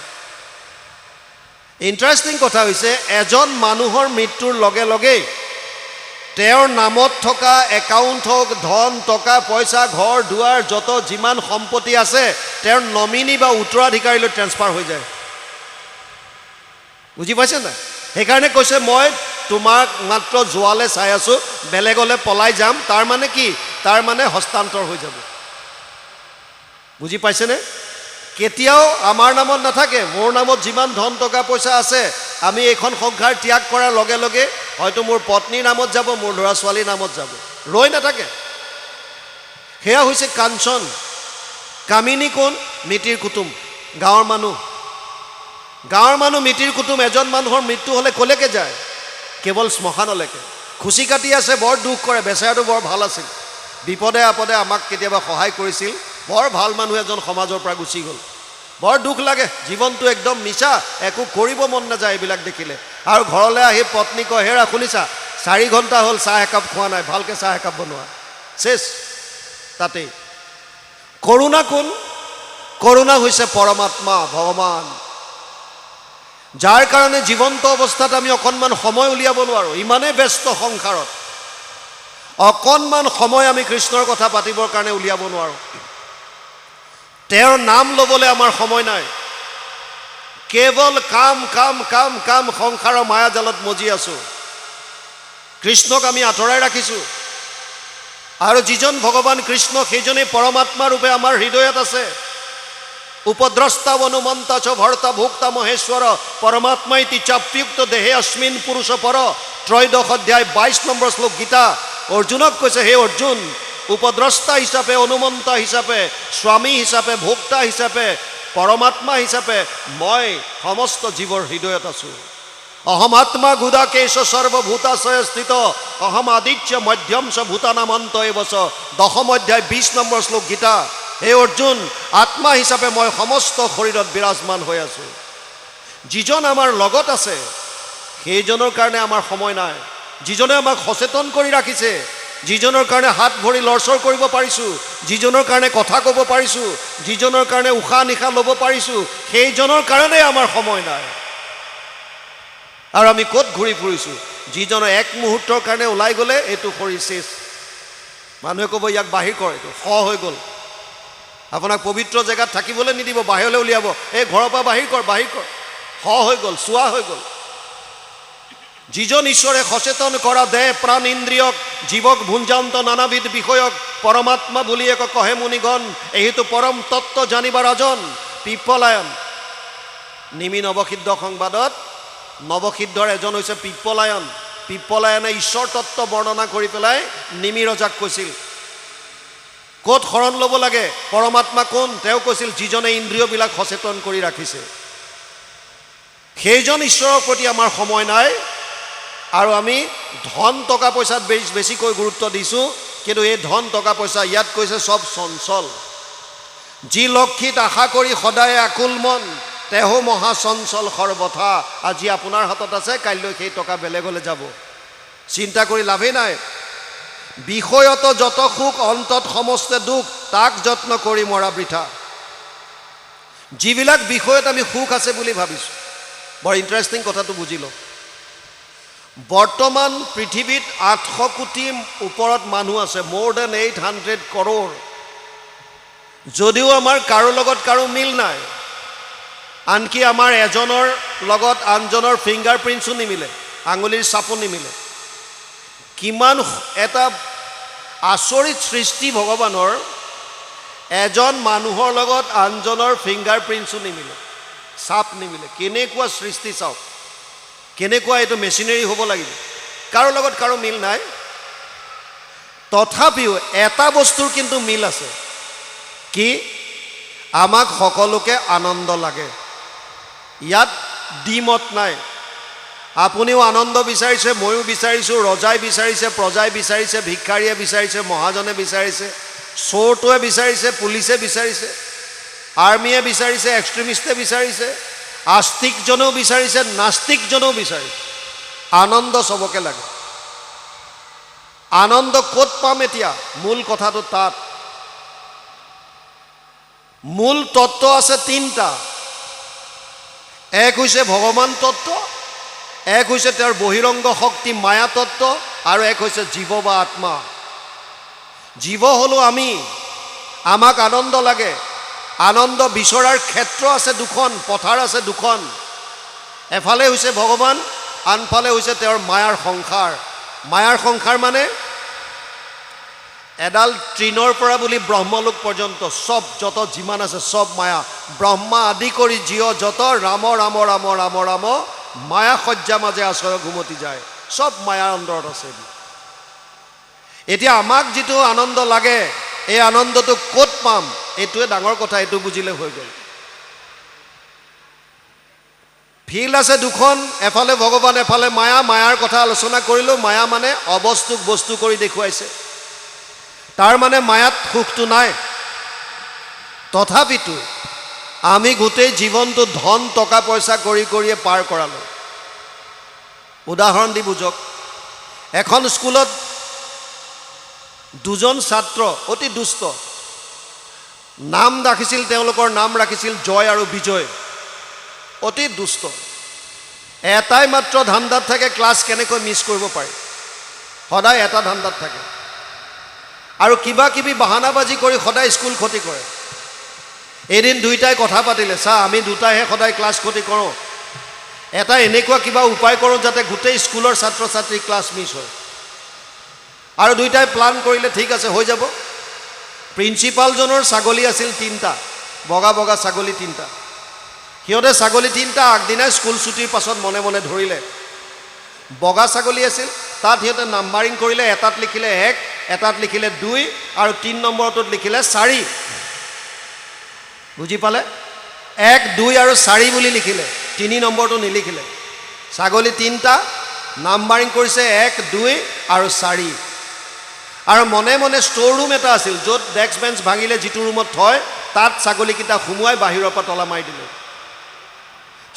ইণ্টাৰেষ্টিং কথা হৈছে, এজন মানুহৰ মৃত্যুৰ লগে লগেই তেওঁৰ নামত থকা একাউণ্ট হওক, ধন টকা পইচা, ঘৰ দুৱাৰ, যত যিমান সম্পত্তি আছে তেওঁৰ নমিনী বা উত্তৰাধিকাৰীলৈ ট্ৰেন্সফাৰ হৈ যায়। বুজি পাইছে নাই? সেইকাৰণে কৈছে মই তোমাক মাত্ৰ যোৱালে চাই আছো, বেলেগলৈ পলাই যাম। তাৰ মানে কি? তাৰ মানে হস্তান্তৰ হৈ যাব। বুজি পাইছেনে? কেতিয়াও আমাৰ নামত নাথাকে। মোৰ নামত যিমান ধন টকা পইচা আছে, আমি এইখন সংসাৰ ত্যাগ কৰাৰ লগে লগে হয়তো মোৰ পত্নীৰ নামত যাব, মোৰ ল'ৰা ছোৱালীৰ নামত যাব, ৰৈ নাথাকে। সেয়া হৈছে কাঞ্চন। কামিনী কোন? মিতিৰ কুটুম, গাঁৱৰ মানুহ। গাঁৱৰ মানুহ মিতিৰ কুটুম। এজন মানুহৰ মৃত্যু হ'লে কলৈকে যায়? কেৱল শ্মশানলৈকে। খুচি কাটি আছে, বৰ দুখ কৰে। বেচেৰাটো বৰ ভাল আছিল, বিপদে আপদে আমাক কেতিয়াবা সহায় কৰিছিল, বৰ ভাল মানুহ এজন সমাজৰ পৰা গুচি গ'ল। বৰ দুখ লাগে, জীৱনটো একদম মিছা, একো কৰিব মন নাযায় এইবিলাক দেখিলে। আৰু ঘৰলৈ আহি পত্নী কয়, হেৰা শুনিছা, 4 ঘণ্টা হ'ল চাহ একাপ খোৱা নাই, ভালকৈ চাহ একাপ বনোৱা। চেছ তাতেই। কৰুণা কোন? কৰুণা হৈছে পৰমাত্মা, ভগৱান, যাৰ কাৰণে জীৱন্ত অৱস্থাত আমি অকণমান সময় উলিয়াব নোৱাৰোঁ। ইমানেই ব্যস্ত সংসাৰত, অকণমান সময় আমি কৃষ্ণৰ কথা পাতিবৰ কাৰণে উলিয়াব নোৱাৰোঁ। তেওঁৰ নাম ল'বলৈ আমাৰ সময় নাই। কেৱল কাম কাম কাম কাম, সংসাৰৰ মায়াজালত মজি আছোঁ। কৃষ্ণক আমি আঁতৰাই ৰাখিছোঁ। আৰু যিজন ভগৱান কৃষ্ণ, সেইজনেই পৰমাত্মা ৰূপে আমাৰ হৃদয়ত আছে। উপদ্ৰষ্টা অনুমন্তা চ ভৰ্তা ভোক্তা মহেশ্বৰ পৰমাত্মা ইতি চাপ্যুক্ত দেহে অস্মিন পুৰুষ পৰ। 13 অধ্যায় 22 নম্বৰ শ্লোক গীতা। অৰ্জুনক কৈছে, হে অৰ্জুন, উপদ্ৰষ্টা হিচাপে, অনুমন্তা হিচাপে, স্বামী হিচাপে, ভোক্তা হিচাপে, পৰমাত্মা হিচাপে মই সমস্ত জীৱৰ হৃদয়ত আছোঁ। অহম আত্মা গুদাকেশ সৰ্বভূতাশয় স্থিত অহম আদিত্য মধ্যম চ ভূতানামন্ত এবছ। 10 অধ্যায় 20 নম্বৰ শ্লোক গীতা। হে অৰ্জুন, আত্মা হিচাপে মই সমস্ত শৰীৰত বিৰাজমান হৈ আছোঁ। যিজন আমাৰ লগত আছে সেইজনৰ কাৰণে আমাৰ সময় নাই। যিজনে আমাক সচেতন কৰি ৰাখিছে, যিজনৰ কাৰণে হাত ভৰি লৰচৰ কৰিব পাৰিছোঁ, যিজনৰ কাৰণে কথা ক'ব পাৰিছোঁ, যিজনৰ কাৰণে উশাহ নিশাহ ল'ব পাৰিছোঁ, সেইজনৰ কাৰণে আমাৰ সময় নাই। আৰু আমি ক'ত ঘূৰি ফুৰিছোঁ? যিজনৰ এক মুহূৰ্তৰ কাৰণে ওলাই গ'লে এইটো শৰীৰ শেষ। মানুহে ক'ব, ইয়াক বাহিৰ কৰ, এইটো হৈ গ'ল। আপোনাক পবিত্ৰ জেগাত থাকিবলৈ নিদিব, বাহিৰলৈ উলিয়াব, এই ঘৰৰ পৰা বাহিৰ কৰ, বাহিৰ কৰ, হৈ গ'ল, চোৱা হৈ গ'ল। যিজন ঈশ্বৰে সচেতন কৰা দেহ প্ৰাণ ইন্দ্ৰিয়ক জীৱক ভুঞ্জান্ত নানাবিধ বিষয়ক পৰমাত্মা বুলি এক কহে মুনিগণ, এইটো পৰম তত্ত্ব জানিবা ৰাজন। পিপ্পলায়ন। নিমি নৱসিদ্ধ সংবাদত নৱসিদ্ধৰ এজন হৈছে পিপ্পলায়ন। পিপ্পলায়নে ঈশ্বৰ তত্ত্ব বৰ্ণনা কৰি পেলাই নিমি ৰজাক কৈছিল, ক'ত শৰণ ল'ব লাগে, পৰমাত্মা কোন? তেওঁ কৈছিল, যিজনে ইন্দ্ৰিয়বিলাক সচেতন কৰি ৰাখিছে। সেইজন ঈশ্বৰৰ প্ৰতি আমাৰ সময় নাই। আৰু আমি ধন টকা পইচাত বেছিকৈ গুৰুত্ব দিছোঁ। কিন্তু এই ধন টকা পইচা, ইয়াত কৈছে চব চঞ্চল। যি লক্ষীত আশা কৰি সদায় আকুল মন, তেহো মহাচঞ্চল সৰ্বথা। আজি আপোনাৰ হাতত আছে, কাইলৈ সেই টকা বেলেগলৈ যাব, চিন্তা কৰি লাভেই নাই। বিষয়ত যত সুখ, অন্তত সমস্তে দুখ, তাক যত্ন কৰি মৰা বৃথা। যিবিলাক বিষয়ত আমি সুখ আছে বুলি ভাবিছোঁ, বৰ ইণ্টাৰেষ্টিং কথাটো বুজি লওক। বৰ্তমান পৃথিৱীত 800 কোটিৰ ওপৰত মানুহ আছে, more than 800 crore। যদিও আমাৰ কাৰো লগত কাৰো মিল নাই, আনকি আমাৰ এজনৰ লগত আনজনৰ ফিংগাৰ প্ৰিণ্টছো নিমিলে, আঙুলিৰ চাপো নিমিলে। কিমান এটা আচৰিত সৃষ্টি ভগৱানৰ, এজন মানুহৰ লগত আনজনৰ ফিংগাৰ প্ৰিণ্টছো নিমিলে, চাপ নিমিলে। কেনেকুৱা সৃষ্টি চাওক, কেনেকুৱা এইটো মেচিনেৰী হ'ব লাগিব। কাৰো লগত কাৰো মিল নাই। তথাপিও এটা বস্তুৰ কিন্তু মিল আছে। কি? আমাক সকলোকে আনন্দ লাগে। ইয়াত দ্বিমত নাই। আপুনিও আনন্দ বিচাৰিছে, ময়ো বিচাৰিছোঁ, ৰজাই বিচাৰিছে, প্ৰজাই বিচাৰিছে, ভিক্ষাৰীয়ে বিচাৰিছে, মহাজনে বিচাৰিছে, চোৰটোৱে বিচাৰিছে, পুলিচে বিচাৰিছে, আৰ্মিয়ে বিচাৰিছে, এক্সট্ৰিমিষ্টে বিচাৰিছে, আস্তিকজনেও বিচাৰিছে, নাস্তিকজনেও বিচাৰিছে। আনন্দ চবকে লাগে। আনন্দ ক'ত পাম এতিয়া? মূল কথাটো তাত। মূল তত্ত্ব আছে 3টা। এক হৈছে ভগৱান তত্ত্ব, এক হৈছে তেওঁৰ বহিৰংগ শক্তি মায়া তত্ত্ব, আৰু এক হৈছে জীৱ বা আত্মা। জীৱ হ'লো আমি, আমাক আনন্দ লাগে। আনন্দ বিচৰাৰ ক্ষেত্ৰ আছে দুখন, পথাৰ আছে দুখন। এফালে হৈছে ভগৱান, আনফালে হৈছে তেওঁৰ মায়াৰ সংসাৰ। মায়াৰ সংসাৰ মানে এডাল তৃণৰ পৰা বুলি ব্ৰহ্মলোক পৰ্যন্ত চব, যত যিমান আছে চব মায়া। ব্ৰহ্মা আদি কৰি জীৱ যত ৰাম ৰাম ৰাম ৰাম ৰাম মায়া সজ্জা মাজে আশ্ৰয় ঘুমতি যায়, চব মায়াৰ অন্তৰত আছে। এতিয়া আমাক যিটো আনন্দ লাগে, এই আনন্দটো ক'ত পাম? এইটোৱে ডাঙৰ কথা, এইটো বুজিলে হৈ গ'ল। ফিল্ড আছে দুখন, এফালে ভগৱান এফালে মায়া। মায়াৰ কথা আলোচনা কৰিলোঁ। মায়া মানে অবস্তুক বস্তু কৰি দেখুৱাইছে, তাৰ মানে মায়াত সুখটো নাই। তথাপিতো আমি গোটেই জীৱনটো ধন টকা পইচা কৰি কৰিয়ে পাৰ কৰালোঁ। উদাহৰণ দি বুজক। এখন স্কুলত দুজন ছাত্ৰ অতি দুষ্ট, নাম ৰাখিছিল, তেওঁলোকৰ নাম ৰাখিছিল জয় আৰু বিজয়। অতি দুষ্ট। এটাই মাত্ৰ ধান্দাত থাকে, ক্লাছ কেনেকৈ মিছ কৰিব পাৰি। সদায় এটা ধান্দাত থাকে আৰু কিবা কিবি বাহানাবাজি কৰি সদায় স্কুল ক্ষতি কৰে। এদিন দুইটাই কথা পাতিলে, চা আমি দুটাইহে সদায় ক্লাছ ক্ষতি কৰোঁ, এটা এনেকুৱা কিবা উপায় কৰোঁ যাতে গোটেই স্কুলৰ ছাত্ৰ ছাত্ৰী ক্লাছ মিছ হয়। আৰু দুইটাই প্লান কৰিলে, ঠিক আছে হৈ যাব। প্ৰিন্সিপালজনৰ ছাগলী আছিল 3টা, বগা বগা ছাগলী 3টা। সিহঁতে ছাগলী 3টা আগদিনাই স্কুল ছুটিৰ পাছত মনে মনে ধৰিলে। বগা ছাগলী আছিল, তাত সিহঁতে নাম্বাৰিং কৰিলে। এটাত লিখিলে 1, এটাত লিখিলে 2 আৰু 3 নম্বৰটোত লিখিলে 4। বুজি পালে? 1, 2 আৰু 4 বুলি লিখিলে, 3 নম্বৰটো নিলিখিলে। ছাগলী 3টা, নাম্বাৰিং কৰিছে 1, 2 আৰু 4। আৰু মনে মনে ষ্ট'ৰ ৰুম এটা আছিল, য'ত ডেস্ক বেঞ্চ ভাঙিলে যিটো ৰুমত থয়, তাত ছাগলীকেইটা সোমোৱাই বাহিৰৰ পৰা তলা মাৰি দিলে।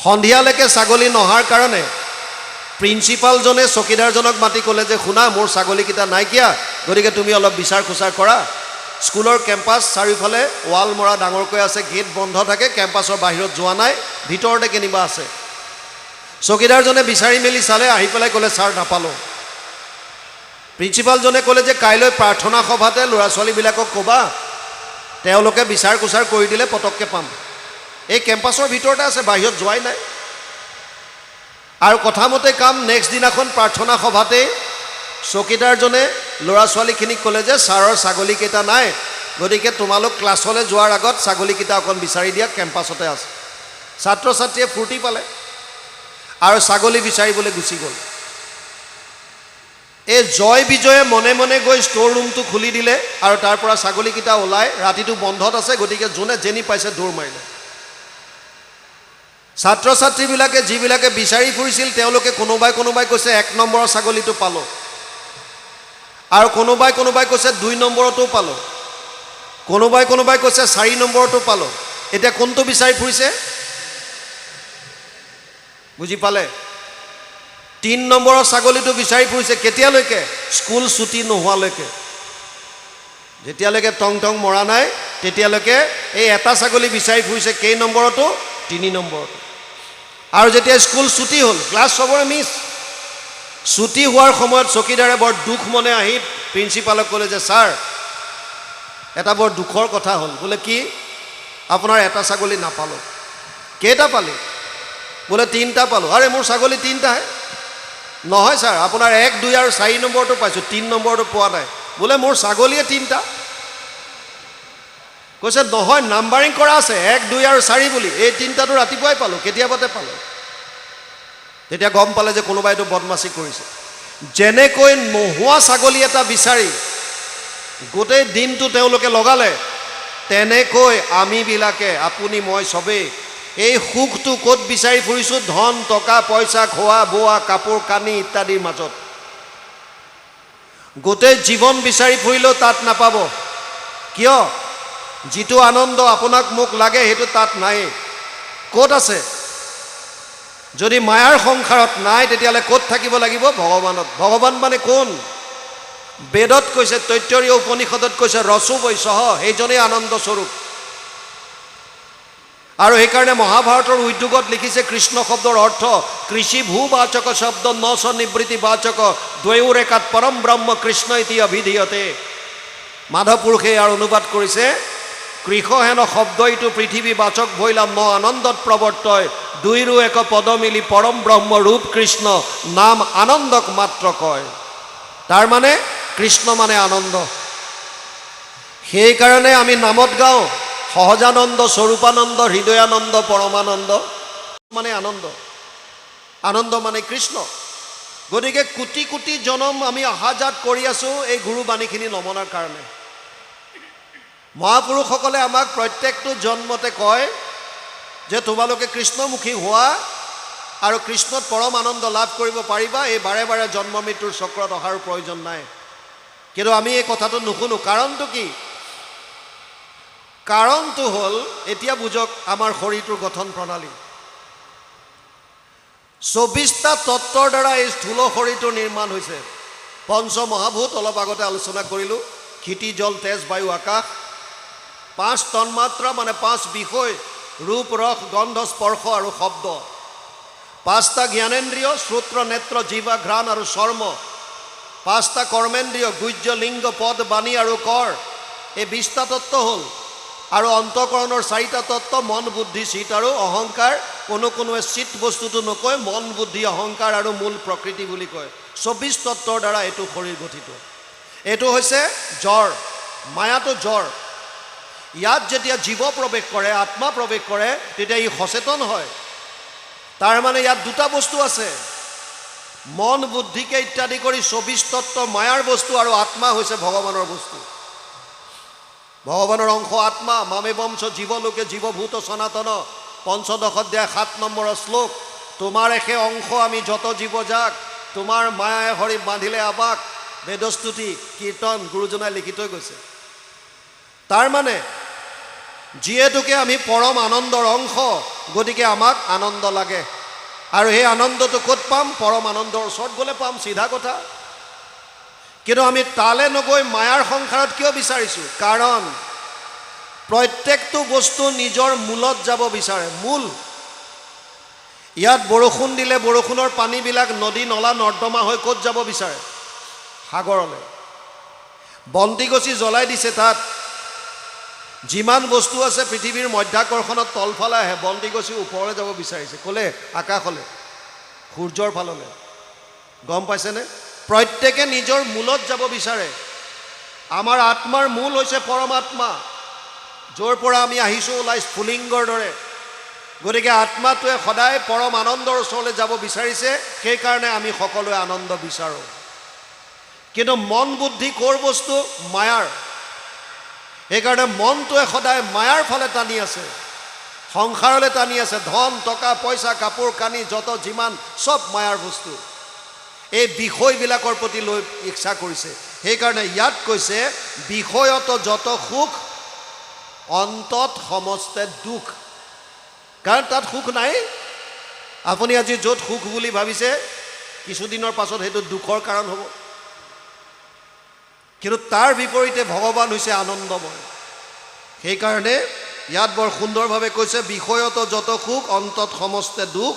সন্ধিয়ালৈকে ছাগলী নহাৰ কাৰণে প্ৰিন্সিপালজনে চকীদাৰজনক মাতি ক'লে যে শুনা, মোৰ ছাগলীকেইটা নাইকিয়া, গতিকে তুমি অলপ বিচাৰ খোচাৰ কৰা। স্কুলৰ কেম্পাছ চাৰিওফালে ৱাল মৰা ডাঙৰকৈ আছে, গেট বন্ধ থাকে, কেম্পাছৰ বাহিৰত যোৱা নাই, ভিতৰতে কেনিবা আছে। চকীদাৰজনে বিচাৰি মেলি চালে, আহি পেলাই ক'লে ছাৰ নাপালোঁ। প্ৰিন্সিপালজনে ক'লে যে কাইলৈ প্ৰাৰ্থনা সভাতে ল'ৰা ছোৱালীবিলাকক ক'বা, তেওঁলোকে বিচাৰ কোচাৰ কৰি দিলে পটককৈ পাম। এই কেম্পাছৰ ভিতৰতে আছে, বাহিৰত যোৱাই নাই। আৰু কথামতে কাম, নেক্সট দিনাখন প্ৰাৰ্থনা সভাতেই চকীদাৰজনে ল'ৰা ছোৱালীখিনিক ক'লে যে ছাৰৰ ছাগলীকেইটা নাই, গতিকে তোমালোক ক্লাছলৈ যোৱাৰ আগত ছাগলীকেইটা অকণ বিচাৰি দিয়া, কেম্পাছতে আছে। ছাত্ৰ ছাত্ৰীয়ে ফূৰ্তি পালে আৰু ছাগলী বিচাৰিবলৈ গুচি গ'ল। এই জয় বিজয়ে মনে মনে গৈ ষ্ট'ৰ ৰুমটো খুলি দিলে আৰু তাৰ পৰা ছাগলীকেইটা ওলাই, ৰাতিটো বন্ধত আছে, গতিকে যোনে যেনি পাইছে দৌৰ মাৰিলে। ছাত্ৰ ছাত্ৰীবিলাকে যিবিলাকে বিচাৰি ফুৰিছিল, তেওঁলোকে কোনোবাই কোনোবাই কৈছে 1 নম্বৰৰ ছাগলীটো পালোঁ, আৰু কোনোবাই কোনোবাই কৈছে 2 নম্বৰতো পালোঁ, কোনোবাই কোনোবাই কৈছে 4 নম্বৰতো পালোঁ। এতিয়া কোনটো বিচাৰি ফুৰিছে? বুজি পালে? 3 নম্বৰৰ ছাগলীটো বিচাৰি ফুৰিছে। কেতিয়ালৈকে? স্কুল ছুটি নোহোৱালৈকে। যেতিয়ালৈকে টং টং মৰা নাই, তেতিয়ালৈকে এই এটা ছাগলী বিচাৰি ফুৰিছে। কেই নম্বৰতো? 3 নম্বৰতো। আৰু যেতিয়া স্কুল ছুটি হ'ল, ক্লাছ চবৰে মিছ। ছুটি হোৱাৰ সময়ত চকীদাৰে বৰ দুখ মনে আহি প্ৰিন্সিপালক ক'লে যে ছাৰ, এটা বৰ দুখৰ কথা হ'ল। বোলে কি? আপোনাৰ এটা ছাগলী নাপালোঁ। কেইটা পালি? বোলে 3টা পালোঁ। আৰে মোৰ ছাগলী 3টাহে। নহয় ছাৰ, আপোনাৰ 1, 2 আৰু 4 নম্বৰটো পাইছোঁ, 3 নম্বৰটো পোৱা নাই। বোলে মোৰ ছাগলীয়ে 3টা। কৈছে নহয়, নাম্বাৰিং কৰা আছে 1, 2 আৰু 4 বুলি, এই 3টাটো ৰাতিপুৱাই পালোঁ, কেতিয়াবাতে পালোঁ। তেতিয়া গম পালে যে কোনোবাই এইটো বদমাচি কৰিছে। যেনেকৈ নোহোৱা ছাগলী এটা বিচাৰি গোটেই দিনটো তেওঁলোকে লগালে, তেনেকৈ আমিবিলাকে, আপুনি মই চবেই এই সুখটো ক'ত বিচাৰি ফুৰিছোঁ? ধন টকা পইচা, খোৱা বোৱা, কাপোৰ কানি ইত্যাদিৰ মাজত। গোটেই জীৱন বিচাৰি ফুৰিলেও তাত নাপাব। কিয়? যিটো আনন্দ আপোনাক মোক লাগে, সেইটো তাত নাই। ক'ত আছে? যদি মায়াৰ সংসাৰত নাই, তেতিয়াহ'লে ক'ত থাকিব লাগিব? ভগৱানত। ভগৱান মানে কোন? বেদত কৈছে, তৈত্তৰীয় উপনিষদত কৈছে, ৰসো বৈশহ, সেইজনেই আনন্দ স্বৰূপ। আৰু সেইকাৰণে মহাভাৰতৰ উদ্যোগত লিখিছে কৃষ্ণ শব্দৰ অৰ্থ কৃষি ভূবাচক শব্দ ন চ নিবৃত্তি বাচক দ্বয়োৰেকাত পৰম ব্ৰহ্ম কৃষ্ণ ইতি অভিধীয়তে। মাধৱ পুৰুষে ইয়াৰ অনুবাদ কৰিছে কৃষ হেন শব্দ ইটো পৃথিৱী বাচক ভৈলা ন আনন্দত প্ৰৱৰ্তয় দুইৰো এক পদ মিলি পৰম ব্ৰহ্ম ৰূপ কৃষ্ণ নাম আনন্দক মাত্ৰ কয়। তাৰ মানে কৃষ্ণ মানে আনন্দ। সেইকাৰণে আমি নামত গাওঁ সহজানন্দ স্বৰূপানন্দ হৃদয়ানন্দ পৰমানন্দ মানে আনন্দ। আনন্দ মানে কৃষ্ণ। গতিকে কোটি কোটি জনম আমি অহা যাত কৰি আছোঁ এই গুৰুবাণীখিনি নমনাৰ কাৰণে। মহাপুৰুষসকলে আমাক প্ৰত্যেকটো জন্মতে কয় যে তোমালোকে কৃষ্ণমুখী হোৱা আৰু কৃষ্ণত পৰম আনন্দ লাভ কৰিব পাৰিবা। এই বাৰে বাৰে জন্ম মৃত্যুৰ চক্ৰত অহাৰ প্ৰয়োজন নাই। কিন্তু আমি এই কথাটো নুশুনো। কাৰণটো কি? কাৰণটো হ'ল এতিয়া বুজক আমাৰ শৰীৰটোৰ গঠন প্ৰণালী। 24টা তত্ত্বৰ দ্বাৰা এই স্থূল শৰীৰটোৰ নিৰ্মাণ হৈছে। পঞ্চ মহাভূত অলপ আগতে আলোচনা কৰিলোঁ। ক্ষিতি জল তেজ বায়ু আকাশ। 5 তন্মাত্ৰা মানে 5 বিষয় ৰূপ ৰস গন্ধ স্পৰ্শ আৰু শব্দ। 5টা জ্ঞানেন্দ্ৰিয় শ্ৰোত্ৰ নেত্ৰ জিভা ঘ্ৰাণ আৰু চৰ্ম। 5টা কৰ্মেন্দ্ৰিয় গুহ্য লিংগ পদ বাণী আৰু কৰ। এই 20টা তত্ত্ব হ'ল। আৰু অন্তঃকৰণৰ 4টা তত্ত্ব মন বুদ্ধি চিত আৰু অহংকাৰ। কোনোৱে চিত বস্তুটো নকয়, মন বুদ্ধি অহংকাৰ আৰু মূল প্ৰকৃতি বুলি কয়। 24 তত্ত্বৰ দ্বাৰা এইটো শৰীৰ গঠিত। এইটো হৈছে জ্বৰ, মায়াটো জ্বৰ। ইয়াত যেতিয়া জীৱ প্ৰৱেশ কৰে আত্মা প্ৰৱেশ কৰে তেতিয়া ই সচেতন হয়। তাৰ মানে ইয়াত দুটা বস্তু আছে, মন বুদ্ধিকে ইত্যাদি কৰি 24 তত্ত্ব মায়াৰ বস্তু আৰু আত্মা হৈছে ভগৱানৰ বস্তু। ভগৱানৰ অংশ আত্মা। মামে বংশ জীৱলোকে জীৱভূত সনাতন। পঞ্চদশ অধ্যায় 7 নম্বৰৰ শ্লোক। তোমাৰ একে অংশ আমি যত জীৱ যাক তোমাৰ মায়াই হৰি বান্ধিলে আবাক। বেদস্তুতি কীৰ্তন গুৰুজনাই লিখি থৈ গৈছে। তাৰ মানে যিহেতুকে আমি পৰম আনন্দৰ অংশ গতিকে আমাক আনন্দ লাগে। আৰু সেই আনন্দটো ক'ত পাম? পৰম আনন্দৰ ওচৰত গ'লে পাম, চিধা কথা। কিন্তু আমি তালে নগৈ মায়াৰ সংসাৰত কিয় বিচাৰিছোঁ? কাৰণ প্ৰত্যেকটো বস্তু নিজৰ মূলত যাব বিচাৰে। মূল। ইয়াত বৰষুণ দিলে বৰষুণৰ পানীবিলাক নদী নলা নৰ্দমা হৈ ক'ত যাব বিচাৰে? সাগৰলৈ। বন্তি গছি জ্বলাই দিছে, তাত যিমান বস্তু আছে পৃথিৱীৰ মধ্যাকৰ্ষণত তলফালে আহে। বন্তি গছি ওপৰলৈ যাব বিচাৰিছে। ক'লে? আকাশলৈ, সূৰ্যৰ ফাললৈ। গম পাইছেনে? প্ৰত্যেকে নিজৰ মূলত যাব বিচাৰে। আমাৰ আত্মাৰ মূল হৈছে পৰমাত্মা, য'ৰ পৰা আমি আহিছোঁ ওলাই স্ফুলিংগৰ দৰে। গতিকে আত্মাটোৱে সদায় পৰম আনন্দৰ ওচৰলৈ যাব বিচাৰিছে। সেইকাৰণে আমি সকলোৱে আনন্দ বিচাৰোঁ। কিন্তু মন বুদ্ধি ক'ৰ বস্তু? মায়াৰ। সেইকাৰণে মনটোৱে সদায় মায়াৰ ফালে টানি আছে, সংসাৰলৈ টানি আছে। ধন টকা পইচা কাপোৰ কানি যত যিমান চব মায়াৰ বস্তু। এই বিষয়বিলাকৰ প্ৰতি লৈ ইচ্ছা কৰিছে। সেইকাৰণে ইয়াত কৈছে বিষয়ত যত সুখ অন্তত সমস্তে দুখ। কাৰণ তাত সুখ নাই। আপুনি আজি য'ত সুখ বুলি ভাবিছে কিছুদিনৰ পাছত সেইটো দুখৰ কাৰণ হ'ব। কিন্তু তাৰ বিপৰীতে ভগৱান হৈছে আনন্দময়। সেইকাৰণে ইয়াত বৰ সুন্দৰভাৱে কৈছে বিষয়ত যত সুখ অন্তত সমস্তে দুখ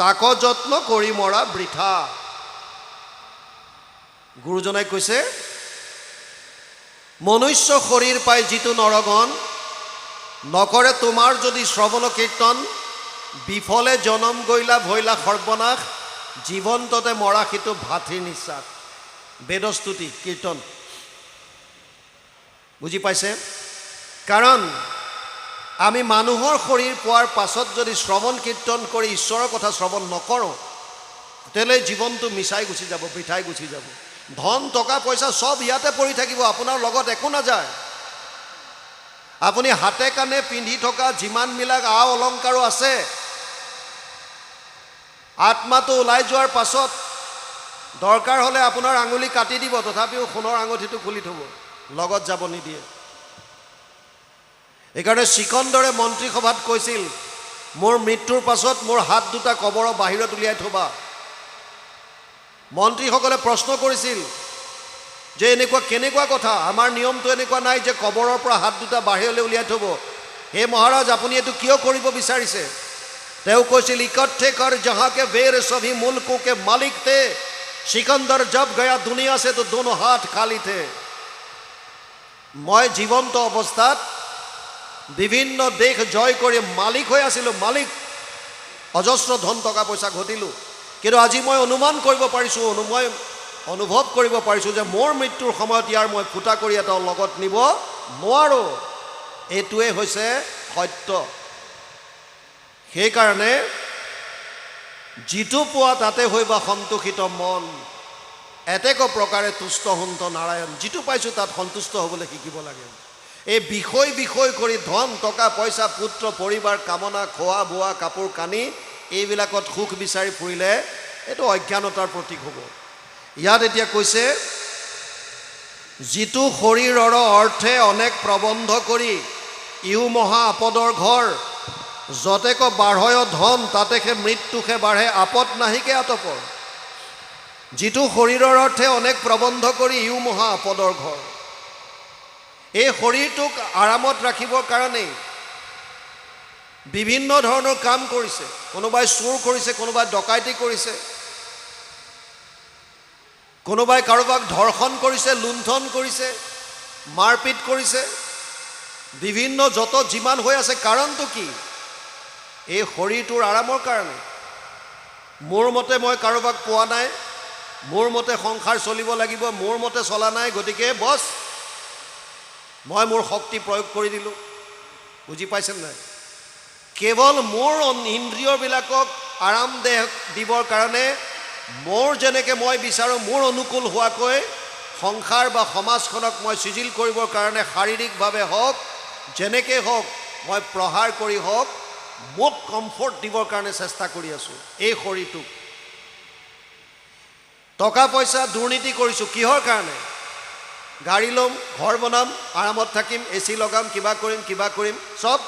তাক যত্ন কৰি মৰা বৃথা। গুৰুজনাই কৈছে মনুষ্য শৰীৰ পাই যিটো নৰগণ নকৰে তোমাৰ যদি শ্ৰৱণ কীৰ্তন বিফলে জনম গৈলা ভৈলা সৰ্বনাশ জীৱন্ততে মৰা সিটো ভাতৃ নিশ্বাস। বেদস্তুতি কীৰ্তন। বুজি পাইছে? কাৰণ আমি মানুহৰ শৰীৰ পোৱাৰ পাছত যদি শ্ৰৱণ কীৰ্তন কৰি ঈশ্বৰৰ কথা শ্ৰৱণ নকৰোঁ তেতিয়াহ'লে জীৱনটো মিছাই গুচি যাব, বৃথাই গুচি যাব। ধন টকা পইচা চব ইয়াতে পৰি থাকিব, আপোনাৰ লগত একো নাযায়। আপুনি হাতে কাণে পিন্ধি থকা যিমানবিলাক আ অলংকাৰো আছে আত্মাটো ওলাই যোৱাৰ পাছত দৰকাৰ হ'লে আপোনাৰ আঙুলি কাটি দিব, তথাপিও সোণৰ আঙুঠিটো খুলি থ'ব, লগত যাব নিদিয়ে। সেইকাৰণে সিকন্দৰে মন্ত্ৰীসভাত কৈছিল মোৰ মৃত্যুৰ পাছত মোৰ হাত দুটা কবৰৰ বাহিৰত উলিয়াই থবা। মন্ত্ৰীসকলে প্ৰশ্ন কৰিছিল যে এনেকুৱা কেনেকুৱা কথা, আমাৰ নিয়মটো এনেকুৱা নাই যে কবৰৰ পৰা হাত দুটা বাহিৰলৈ উলিয়াই থ'ব। হে মহাৰাজ আপুনি এইটো কিয় কৰিব বিচাৰিছে? তেওঁ কৈছিল ইকঠে কৰ জহাকে বেৰ সভি মুলকো কে মালিক थे সিকন্দৰ জব গয়া দুনিয়া সে তো দোনো হাত খালি থে। মই জীৱন্ত অৱস্থাত বিভিন্ন দেশ জয় কৰি মালিক হৈ আছিলোঁ, মালিক, অজস্ৰ ধন টকা পইচা ঘটিলোঁ। কিন্তু আজি মই অনুমান কৰিব পাৰিছোঁ, মই অনুভৱ কৰিব পাৰিছোঁ যে মোৰ মৃত্যুৰ সময়ত ইয়াৰ মই ফুটা কৰি এটাও লগত নিব নোৱাৰোঁ। এইটোৱে হৈছে সত্য। সেইকাৰণে যিটো পোৱা তাতে হৈবা সন্তোষিত মন, এতেক প্ৰকাৰে তুষ্ট হন্ত নাৰায়ণ। যিটো পাইছোঁ তাত সন্তুষ্ট হ'বলৈ শিকিব লাগে। এই বিষয় কৰি ধন টকা পইচা পুত্ৰ পৰিবাৰ কামনা খোৱা বোৱা কাপোৰ কানি এইবিলাকত সুখ বিচাৰি ফুৰিলে এইটো অজ্ঞানতাৰ প্ৰতীক হ'ব। ইয়াত এতিয়া কৈছে যিটো শৰীৰৰ অৰ্থে অনেক প্ৰবন্ধ কৰি ইউ মহা আপদৰ ঘৰ, যতেক বাঢ়য় ধন তাতেকে মৃত্যুকে বাঢ়ে আপদ নাহিকে আতপৰ। যিটো শৰীৰৰ অৰ্থে অনেক প্ৰবন্ধ কৰি ইউ মহা আপদৰ ঘৰ, এই শৰীৰটোক আৰামত ৰাখিবৰ কাৰণেই বিভিন্ন ধৰণৰ কাম কৰিছে। কোনোবাই চুৰ কৰিছে, কোনোবাই ডকাইতি কৰিছে, কোনোবাই কাৰোবাক ধৰ্ষণ কৰিছে, লুণ্ঠন কৰিছে, মাৰপিট কৰিছে, বিভিন্ন যত যিমান হৈ আছে। কাৰণটো কি? এই শৰীৰটোৰ আৰামৰ কাৰণে। মোৰ মতে মই কাৰোবাক পোৱা নাই, মোৰ মতে সংসাৰ চলিব লাগিব, মোৰ মতে চলা নাই, গতিকে বছ মই মোৰ শক্তি প্ৰয়োগ কৰি দিলোঁ। বুজি পাইছেনে নাই? কেৱল মোৰ ইন্দ্ৰিয়বিলাকক আৰামদেহ দিবৰ কাৰণে, মোৰ যেনেকৈ মই বিচাৰোঁ মোৰ অনুকূল হোৱাকৈ সংসাৰ বা সমাজখনক মই চিজিল কৰিবৰ কাৰণে শাৰীৰিকভাৱে হওক যেনেকৈ হওক মই প্ৰহাৰ কৰি হওক মোক কমফৰ্ট দিবৰ কাৰণে চেষ্টা কৰি আছোঁ। এই শৰীৰটোক টকা পইচা দুৰ্নীতি কৰিছোঁ কিহৰ কাৰণে? গাড়ী ল'ম, ঘৰ বনাম, আৰামত থাকিম, AC লগাম, কিবা কৰিম, চব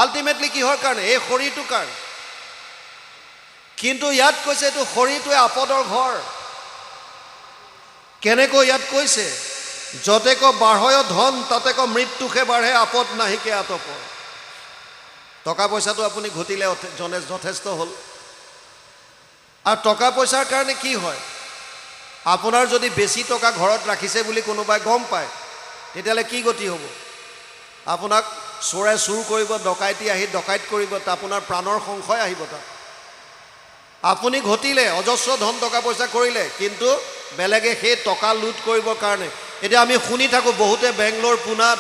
আল্টিমেটলি কিহৰ কাৰণে? এই শৰীৰটোৰ কাৰণে। কিন্তু ইয়াত কৈছে এইটো শৰীৰটোৱে আপদৰ ঘৰ। কেনেকৈ ইয়াত কৈছে? যতেক বাঢ়য় ধন তাতেক মৃত্যুকে বাঢ়ে আপদ নাহিকে আতপৰ। টকা পইচাটো আপুনি ঘটিলে যথেষ্ট হ'ল। আৰু টকা পইচাৰ কাৰণে কি হয়? আপোনাৰ যদি বেছি টকা ঘৰত ৰাখিছে বুলি কোনোবাই গম পায়, তেতিয়াহ'লে কি গতি হ'ব? আপোনাক চোৰে চুৰ কৰিব, ডকাইতি আহি ডকাইত কৰিব, আপোনাৰ প্ৰাণৰ সংশয় আহিব। তাত আপুনি ঘটিলে অজস্ৰ ধন টকা পইচা কৰিলে, কিন্তু বেলেগে সেই টকা লুট কৰিবৰ কাৰণে। এতিয়া আমি শুনি থাকোঁ বহুতে বেংগলোৰ, পুনাত,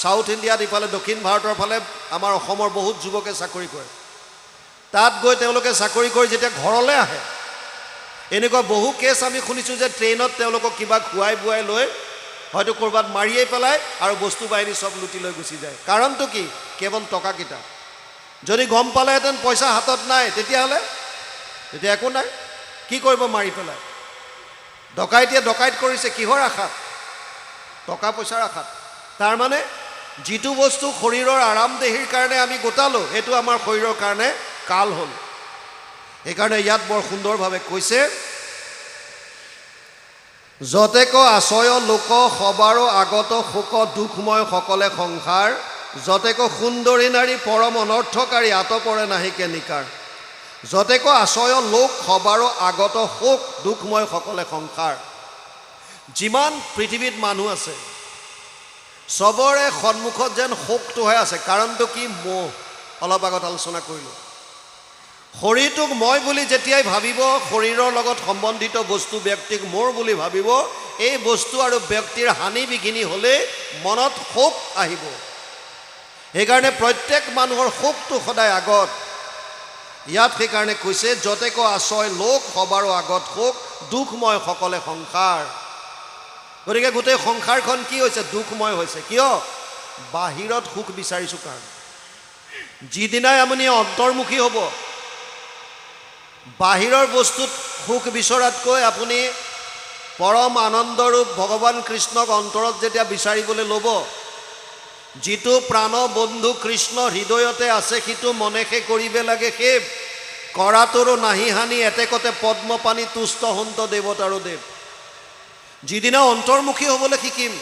সাউথ ইণ্ডিয়াত, ইফালে দক্ষিণ ভাৰতৰ ফালে আমাৰ অসমৰ বহুত যুৱকে চাকৰি কৰে। তাত গৈ তেওঁলোকে চাকৰি কৰি যেতিয়া ঘৰলৈ আহে, এনেকুৱা বহু কেছ আমি শুনিছোঁ যে ট্ৰেইনত তেওঁলোকক কিবা খুৱাই বুৱাই লৈ হয়তো ক'ৰবাত মাৰিয়েই পেলায় আৰু বস্তু বাহিনী চব লুটি লৈ গুচি যায়। কাৰণটো কি? কেৱল টকাকেইটা। যদি গম পালেহেঁতেন পইচা হাতত নাই, তেতিয়াহ'লে তেতিয়া একো নাই, কি কৰিব মাৰি পেলাই? ডকাইতিয়ে ডকাইত কৰিছে কিহৰ আশাত? টকা পইচাৰ আশাত। তাৰমানে যিটো বস্তু শৰীৰৰ আৰামদেহীৰ কাৰণে আমি গোটালোঁ, সেইটো আমাৰ শৰীৰৰ কাৰণে কাল হ'ল। সেইকাৰণে ইয়াত বৰ সুন্দৰভাৱে কৈছে, যতেক আশ্ৰয় লোক সবাৰো আগত শোক দুখময় সকলে সংসাৰ, যতেক সুন্দৰী নাৰী পৰম অনৰ্থকাৰী আতপৰে নাহিকে নিকাৰ। যতেক আশ্ৰয় লোক সবাৰো আগত শোক দুখময় সকলে সংসাৰ। যিমান পৃথিৱীত মানুহ আছে চবৰে সন্মুখত যেন শোকটো হৈ আছে। কাৰণটো কি? মোহ। অলপ আগত আলোচনা কৰিলোঁ। শৰীৰটোক মই বুলি যেতিয়াই ভাবিব, শৰীৰৰ লগত সম্বন্ধিত বস্তু ব্যক্তিক মোৰ বুলি ভাবিব, এই বস্তু আৰু ব্যক্তিৰ হানি বিঘিনি হ'লে মনত শোক আহিব। সেইকাৰণে প্ৰত্যেক মানুহৰ শোকটো সদায় আগত। ইয়াত সেইকাৰণে কৈছে যতেক আশ্ৰয় লোক সবাৰো আগত শোক দুখময় সকলে সংসাৰ। গতিকে গোটেই সংসাৰখন কি হৈছে? দুখময় হৈছে। কিয়? বাহিৰত সুখ বিচাৰিছোঁ কাৰণে। যিদিনাই আপুনি অন্তৰ্মুখী হ'ব, বাহিৰৰ বস্তুত সুখ বিচৰাতকৈ আপুনি পৰম আনন্দৰূপ ভগৱান কৃষ্ণক অন্তৰত যেতিয়া বিচাৰিবলৈ ল'ব, যিটো প্ৰাণ বন্ধু কৃষ্ণ হৃদয়তে আছে সিটো মনেকে কৰিবে লাগে সেৱ, কৰাটোৰো নাহি হানি এতেকতে পদ্মপানী তুষ্ট হন্ত দেৱতাৰো দেৱ। যিদিনা অন্তৰ্মুখী হ'বলৈ শিকিম,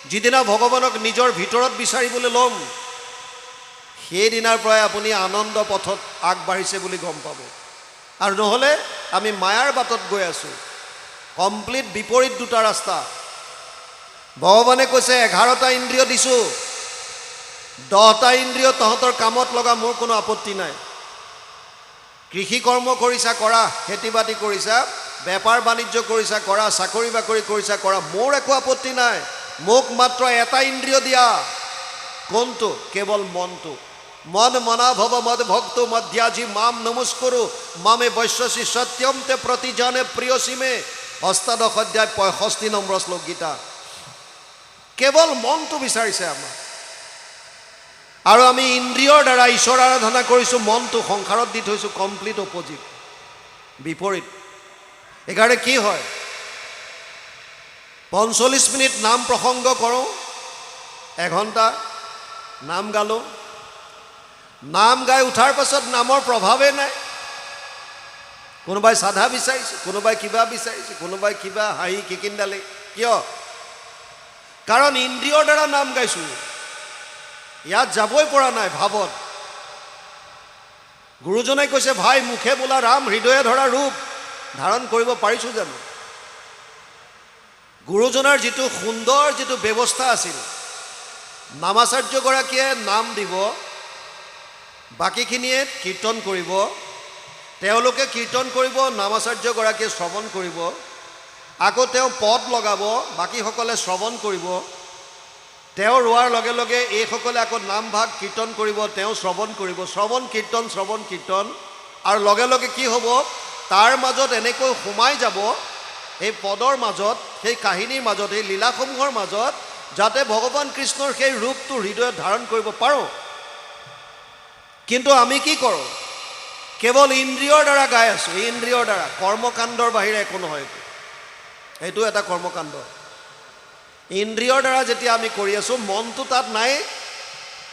যিদিনা ভগৱানক নিজৰ ভিতৰত বিচাৰিবলৈ ল'ম, সেইদিনাৰ পৰাই আপুনি আনন্দ পথত আগবাঢ়িছে বুলি গম পাব। আৰু নহ'লে আমি মায়াৰ বাটত গৈ আছোঁ, কমপ্লিট বিপৰীত দুটা ৰাস্তা। ভগৱানে কৈছে 11টা ইন্দ্ৰিয় দিছোঁ, 10টা ইন্দ্ৰিয় তহঁতৰ কামত লগা, মোৰ কোনো আপত্তি নাই। কৃষি কৰ্ম কৰিছা কৰা, খেতি বাতি কৰিছা, বেপাৰ বাণিজ্য কৰিছা কৰা, চাকৰি বাকৰি কৰিছা কৰা, মোৰ একো আপত্তি নাই। মোক মাত্ৰ এটা ইন্দ্ৰিয় দিয়া। কোনটো? কেৱল মনটো। মন মনা ভৱ মদ ভক্ত মধ্যাজি মাম নমস্কৰো মামে বৈশ্যসী সত্যম তে প্ৰতিজানে প্ৰিয়সীমে। অষ্টাদশ অধ্যায় 65 নম্বৰ শ্লোক গীতা। কেৱল মনটো বিচাৰিছে আমাৰ। আৰু আমি ইন্দ্ৰিয়ৰ দ্বাৰা ঈশ্বৰ আৰাধনা কৰিছোঁ, মনটো সংসাৰত দি থৈছোঁ কমপ্লিট অপজিট, বিপৰীত। সেইকাৰণে কি হয়, 45 মিনিট নাম প্ৰসংগ কৰোঁ, 1 ঘণ্টা নাম গালোঁ, নাম গাই উঠাৰ পাছত নামৰ প্ৰভাৱেই নাই। কোনোবাই চাধা বিচাৰিছে, কোনোবাই কিবা বিচাৰিছে, কোনোবাই কিবা হাঁহি কিকিন্দালি। কিয়? কাৰণ ইন্দ্ৰিয়ৰ দ্বাৰা নাম গাইছোঁ, ইয়াত যাবই পৰা নাই ভাৱত। গুৰুজনাই কৈছে, ভাই মুখে বোলা ৰাম, হৃদয়ে ধৰা ৰূপ ধাৰণ কৰিব পাৰিছোঁ জানো? গুৰুজনাৰ যিটো সুন্দৰ যিটো ব্যৱস্থা আছিল, নামাচাৰ্যগৰাকীয়ে নাম দিব, বাকীখিনিয়ে কীৰ্তন কৰিব, তেওঁলোকে কীৰ্তন কৰিব, নামাচাৰ্যগৰাকীয়ে শ্ৰৱণ কৰিব, আকৌ তেওঁ পদ লগাব, বাকীসকলে শ্ৰৱণ কৰিব, তেওঁ ৰোৱাৰ লগে লগে এইসকলে আকৌ নামভাগ কীৰ্তন কৰিব, তেওঁ শ্ৰৱণ কৰিব, শ্ৰৱণ কীৰ্তন, আৰু লগে লগে কি হ'ব, তাৰ মাজত এনেকৈ সোমাই যাব, এই পদৰ মাজত, সেই কাহিনীৰ মাজত, এই লীলাসমূহৰ মাজত, যাতে ভগৱান কৃষ্ণৰ সেই ৰূপটো হৃদয়ত ধাৰণ কৰিব পাৰোঁ। কিন্তু আমি কি কৰোঁ? কেৱল ইন্দ্ৰিয়ৰ দ্বাৰা গাই আছোঁ, ইন্দ্ৰিয়ৰ দ্বাৰা, কৰ্মকাণ্ডৰ বাহিৰে একো নহয়। এইটো এটা কৰ্মকাণ্ড। ইন্দ্ৰিয়ৰ দ্বাৰা যেতিয়া আমি কৰি আছোঁ, মনটো তাত নাই।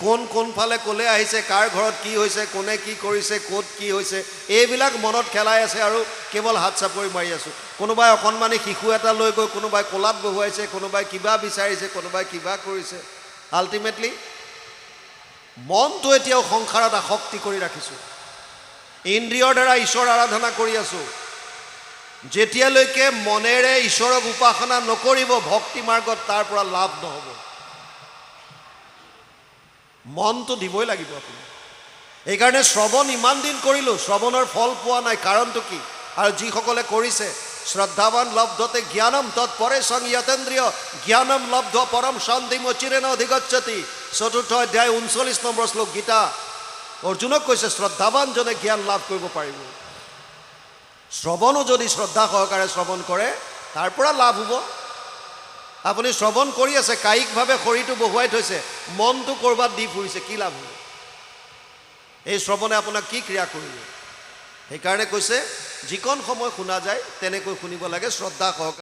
কোনফালে ক'লে আহিছে, কাৰ ঘৰত কি হৈছে, কোনে কি কৰিছে, ক'ত কি হৈছে, এইবিলাক মনত খেলাই আছে আৰু কেৱল হাত চাপৰি মাৰি আছোঁ। কোনোবাই অকণমানি শিশু এটা লৈ গৈ কোনোবাই কোলাত বহুৱাইছে, কোনোবাই কিবা বিচাৰিছে, কোনোবাই কিবা কৰিছে। আল্টিমেটলি মনটো এতিয়াও সংসাৰত আসক্তি কৰি ৰাখিছোঁ, ইন্দ্ৰিয়ৰ দ্বাৰা ঈশ্বৰ আৰাধনা কৰি আছোঁ। যেতিয়ালৈকে মনেৰে ঈশ্বৰক উপাসনা নকৰিব ভক্তি মাৰ্গত, তাৰ পৰা লাভ নহ'ব। মনটো দিবই লাগিব আপুনি। এইকাৰণে শ্ৰৱণ ইমান দিন কৰিলোঁ, শ্ৰৱণৰ ফল পোৱা নাই। কাৰণটো কি? আৰু যিসকলে কৰিছে, শ্ৰদ্ধাৱান লব্ধতে জ্ঞানম তৎপৰে সংযতেন্দ্ৰিয় জ্ঞানম লব্ধ পৰম শান্তিম চিৰেণ অধিগচ্ছতি। 4ৰ্থ অধ্যায় 39 নম্বৰ শ্লোক গীতা। অৰ্জুনক কৈছে, শ্ৰদ্ধাৱানজনে জ্ঞান লাভ কৰিব পাৰিব। শ্ৰৱণো যদি শ্ৰদ্ধা সহকাৰে শ্ৰৱণ কৰে, তাৰ পৰা লাভ হ'ব। আপুনি শ্ৰৱণ কৰি আছে, কায়িকভাৱে শৰীৰটো বহুৱাই থৈছে, মনটো ক'ৰবাত দি ফুৰিছে, কি লাভ হ'ব? এই শ্ৰৱণে আপোনাক কি ক্ৰিয়া কৰিব? সেইকাৰণে কৈছে, যিকণ সময় শুনা যায় তেনেকৈ শুনিব লাগে, শ্ৰদ্ধা সহকাৰে।